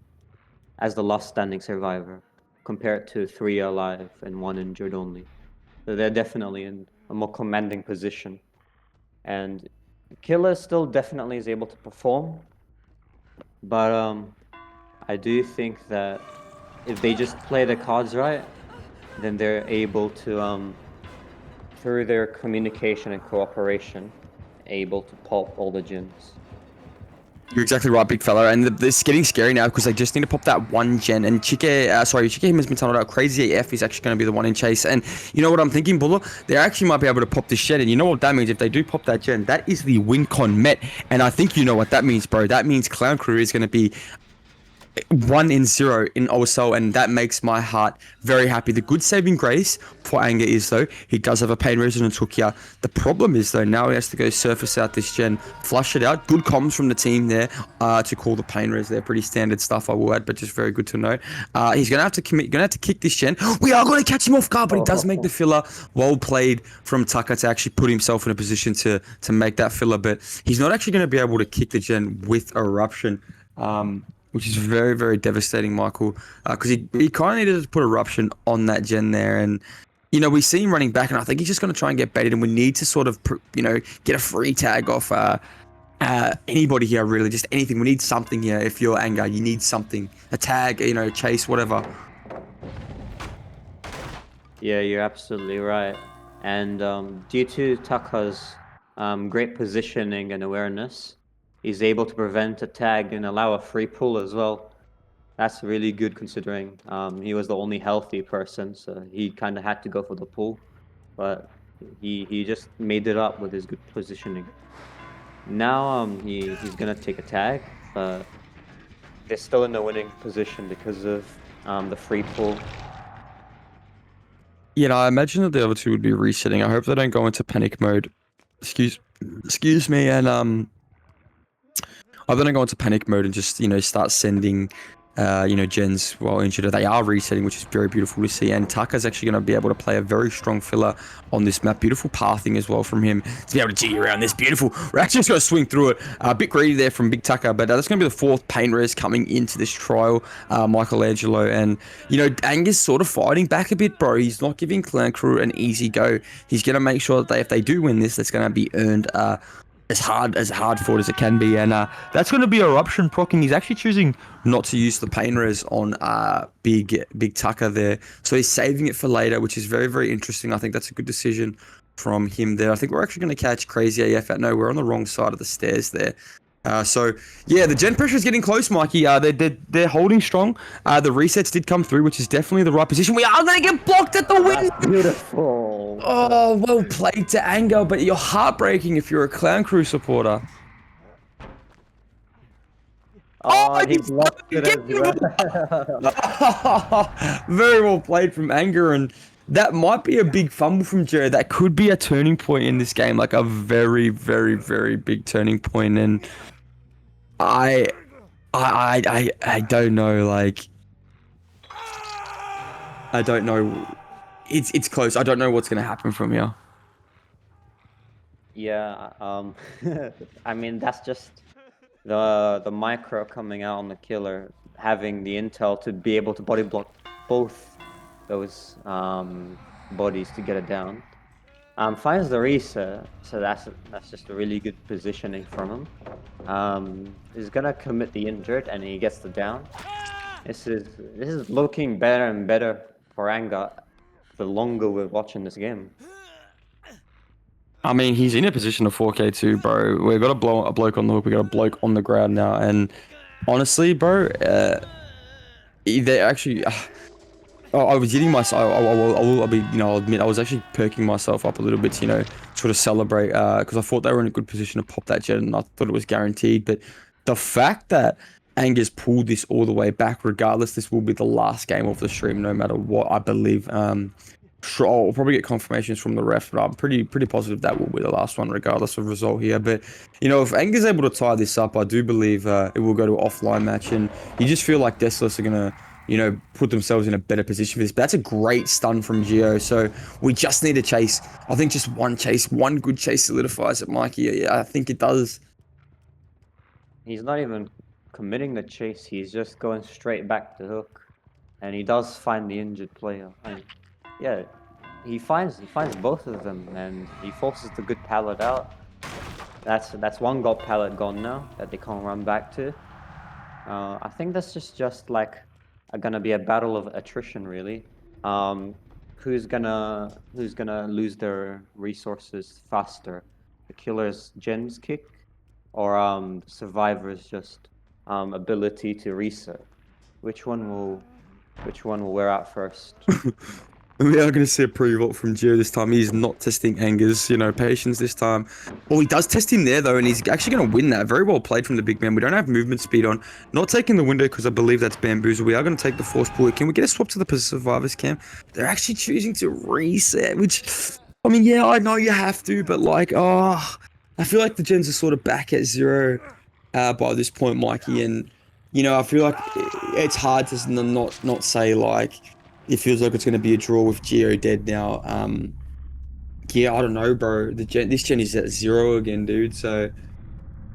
as the last standing survivor, compared to three alive and one injured only. So they're definitely in a more commanding position. And the killer still definitely is able to perform, but I do think that if they just play the cards right, then they're able to through their communication and cooperation, able to pop all the gens. You're exactly right, big fella, and it's getting scary now because they just need to pop that one gen. And Chike has been tunneled out. Crazy AF is actually going to be the one in chase. And you know what I'm thinking, Buller? They actually might be able to pop this gen. And you know what that means? If they do pop that gen, that is the win con met. And I think you know what that means, bro. That means Clown Crew is going to be 1-0 in OSL, and that makes my heart very happy. The good saving grace for Anger is though he does have a pain resonance hook here. The problem is though now he has to go surface out this gen, flush it out. Good comms from the team there to call the pain res. They're pretty standard stuff, I will add, but just very good to know. He's gonna have to commit. Gonna have to kick this gen. We are gonna catch him off guard, but he does make the filler. Well played from Tucker to actually put himself in a position to make that filler, but he's not actually going to be able to kick the gen with eruption. which is very, very devastating, Michael, because he kind of needed to put eruption on that gen there, and we see him running back, and I think he's just going to try and get baited, and we need to sort of get a free tag off anybody here, really, just anything. We need something here. If you're Anger, you need something, a tag, chase, whatever. Yeah, you're absolutely right. And due to Taka's great positioning and awareness, he's able to prevent a tag and allow a free pull as well. That's really good considering he was the only healthy person, so he kind of had to go for the pull, but he just made it up with his good positioning. Now he's gonna take a tag, but they're still in the winning position because of the free pull. I imagine that the other two would be resetting. I hope they don't go into panic mode. Excuse, excuse me, and I'm gonna go into panic mode and just start sending gens while injured. They are resetting, which is very beautiful to see. And Tucker's actually going to be able to play a very strong filler on this map. Beautiful pathing as well from him to be able to jiggy around this. Beautiful. We're actually just going to swing through it. A bit greedy there from Big Tucker, but that's going to be the fourth pain res coming into this trial. Michelangelo, and Angus sort of fighting back a bit, bro. He's not giving Clan Crew an easy go. He's going to make sure that if they do win this, that's going to be earned. As hard fought as it can be, and that's going to be eruption procking. He's actually choosing not to use the pain res on Big Tucker there, so he's saving it for later, which is very, very interesting. I think that's a good decision from him there. I think we're actually going to catch Crazy AF at no. We're on the wrong side of the stairs there. So yeah, the gen pressure is getting close, Mikey. They're holding strong. The resets did come through, which is definitely the right position. We are going to get blocked at the window. That's beautiful. Oh, well played to Anger, but you're heartbreaking if you're a Clown Crew supporter. Oh, he blocked it as well. Very well played from Anger, and that might be a big fumble from Jared. That could be a turning point in this game, like a very, very, very big turning point. And I don't know, like I don't know. It's close. I don't know what's gonna happen from here. Yeah, I mean that's just the micro coming out on the killer, having the intel to be able to body block both those bodies to get it down. Finds the reset, so that's just a really good positioning from him. He's gonna commit the injured and he gets the down. This is looking better and better for Anga the longer we're watching this game. I mean, he's in a position of 4K too, bro. We've got a bloke on the hook. We got a bloke on the ground now, and honestly, bro, they actually. I was hitting myself. I'll be, I'll admit, I was actually perking myself up a little bit to, sort of celebrate, because I thought they were in a good position to pop that jet, and I thought it was guaranteed. But the fact that Angus pulled this all the way back, regardless, this will be the last game of the stream, no matter what. I believe. Sure, I'll probably get confirmations from the ref, but I'm pretty positive that will be the last one, regardless of result here. But if Anger's able to tie this up, I do believe it will go to an offline match, and you just feel like Desolous are gonna, put themselves in a better position for this. But that's a great stun from Geo. So we just need a chase. I think just one chase, one good chase solidifies it, Mikey. Yeah, I think it does. He's not even committing the chase. He's just going straight back to hook, and he does find the injured player. And yeah, he finds both of them, and he forces the good pallet out. That's one gold pallet gone now that they can't run back to. I think that's just like gonna be a battle of attrition, really. Who's gonna lose their resources faster? The killer's gens kick, or the survivor's just ability to reset? Which one will wear out first? We are going to see a pre-vault from Gio this time. He's not testing Anger's, patience this time. Well, he does test him there, though, and he's actually going to win that. Very well played from the big man. We don't have movement speed on. Not taking the window because I believe that's bamboozle. We are going to take the force pull. Can we get a swap to the survivors camp? They're actually choosing to reset, which, I mean, yeah, I know you have to, but like, I feel like the gens are sort of back at zero by this point, Mikey, and I feel like it's hard to not say like it feels like it's going to be a draw with Geo dead now. Yeah, I don't know, bro. This gen is at zero again, dude. So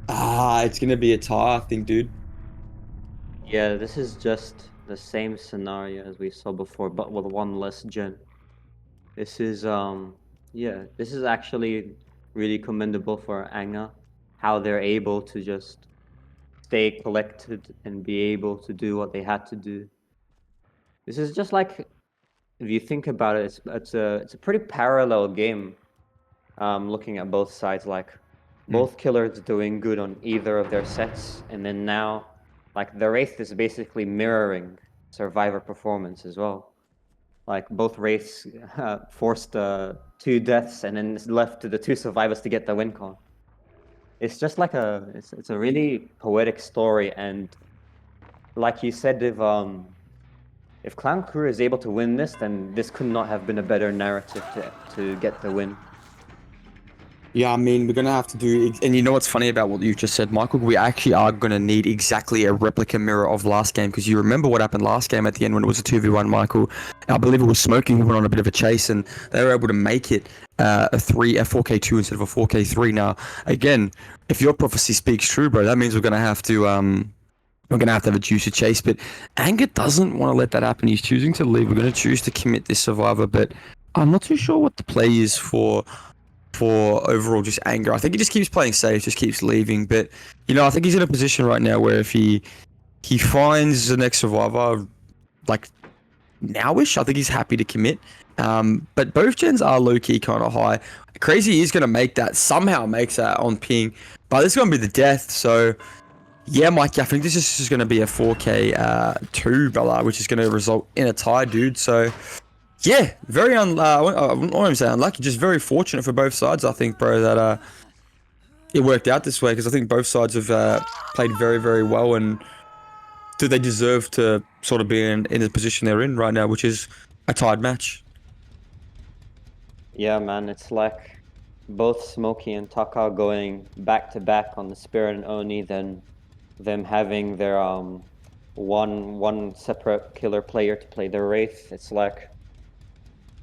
it's going to be a tie, I think, dude. Yeah, this is just the same scenario as we saw before, but with one less gen. This is yeah, this is actually really commendable for Anga, how they're able to just stay collected and be able to do what they had to do. This is just like if you think about it, it's a pretty parallel game. Looking at both sides, like Mm. both killers doing good on either of their sets, and then now, like the Wraith is basically mirroring Survivor performance as well. Like both Wraiths forced two deaths, and then it's left to the two survivors to get the win con. It's just like it's a really poetic story, and like you said, if Clown Crew is able to win this, then this could not have been a better narrative to get the win. Yeah, I mean, we're gonna have to do, and you know what's funny about what you just said, Michael? We actually are gonna need exactly a replica mirror of last game because you remember what happened last game at the end when it was a 2v1, Michael. I believe it was Smoking who went on a bit of a chase, and they were able to make it a 4K2 instead of a 4K3. Now, again, if your prophecy speaks true, bro, that means we're gonna have to have a juicy chase. But Anger doesn't want to let that happen. He's choosing to leave. We're gonna choose to commit this survivor, but I'm not too sure what the play is for overall just Anger. I think he just keeps playing safe, just keeps leaving. But you know, I think he's in a position right now where if he finds the next survivor like nowish, I think he's happy to commit. But both gens are low key kind of high. Crazy is gonna make that somehow makes that on ping, but this is gonna be the death. So yeah, Mike, I think this is just gonna be a 4K 2, brother, which is gonna result in a tie, dude. So yeah, very I wouldn't even say unlucky, just very fortunate for both sides. I think, bro, that it worked out this way because I think both sides have played very, very well, and do they deserve to sort of be in the position they're in right now, which is a tied match. Yeah, man, it's like both Smokey and Taka going back to back on the Spirit and Oni, then them having their one separate killer player to play the Wraith. It's like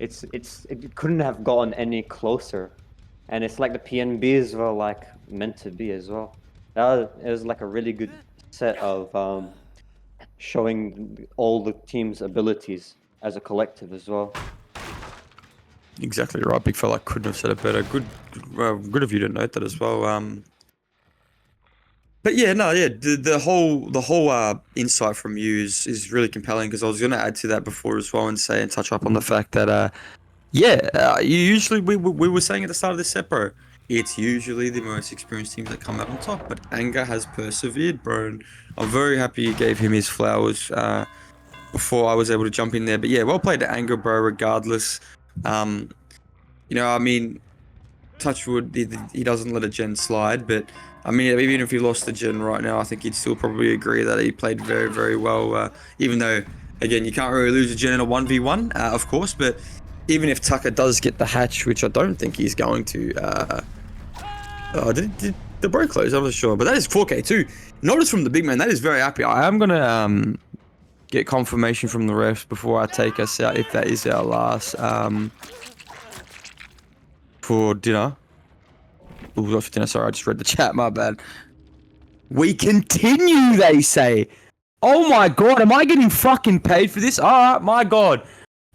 it couldn't have gotten any closer. And it's like the PNBs were like meant to be as well. It was like a really good set of showing all the team's abilities as a collective as well. Exactly right, big fella. Couldn't have said it better. Good of you to note that as well. But yeah, no, yeah, the whole insight from you is really compelling because I was gonna add to that before as well and say and touch up on the fact that yeah, you usually we were saying at the start of this set, bro. It's usually the most experienced teams that come out on top, but Anger has persevered, bro. And I'm very happy you gave him his flowers before I was able to jump in there. But yeah, well played to Anger, bro. Regardless, um, you know, I mean, Touchwood, he doesn't let a gen slide, but I mean, even if he lost the gen right now, I think he'd still probably agree that he played very, very well. Even though, again, you can't really lose a gen in a 1v1, of course, but even if Tucker does get the hatch, which I don't think he's going to, did the bro close? I'm not sure, but that is 4K too. Notice from the big man, that is very happy. I am gonna get confirmation from the refs before I take us out if that is our last for dinner. Ooh, not for dinner. Sorry, I just read the chat. My bad. We continue, they say. Oh my god, am I getting fucking paid for this? My god.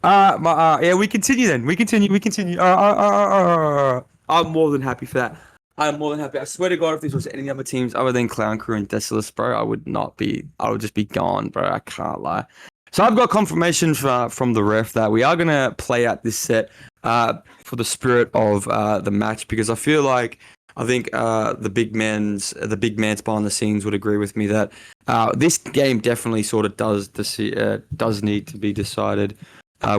Yeah, we continue then. We continue. We continue. I'm more than happy for that. I'm more than happy. I swear to God, if this was any other teams other than Clown Crew and Desolous, bro, I would not be. I would just be gone, bro. I can't lie. So I've got confirmation from the ref that we are gonna play out this set for the spirit of the match because I feel like I think the big man's behind the scenes would agree with me that this game definitely sort of does need to be decided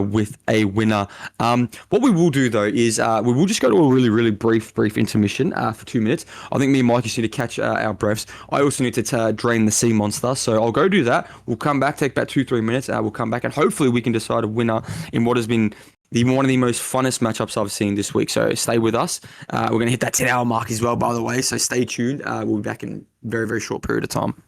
with a winner. What we will do though is we will just go to a really, really brief intermission for 2 minutes. I think me and Mike just need to catch our breaths. I also need to drain the sea monster, so I'll go do that. We'll come back, take about 2-3 minutes. We'll come back and hopefully we can decide a winner in what has been one of the most funnest matchups I've seen this week. So stay with us. We're going to hit that 10-hour mark as well, by the way. So stay tuned. We'll be back in a very, very short period of time.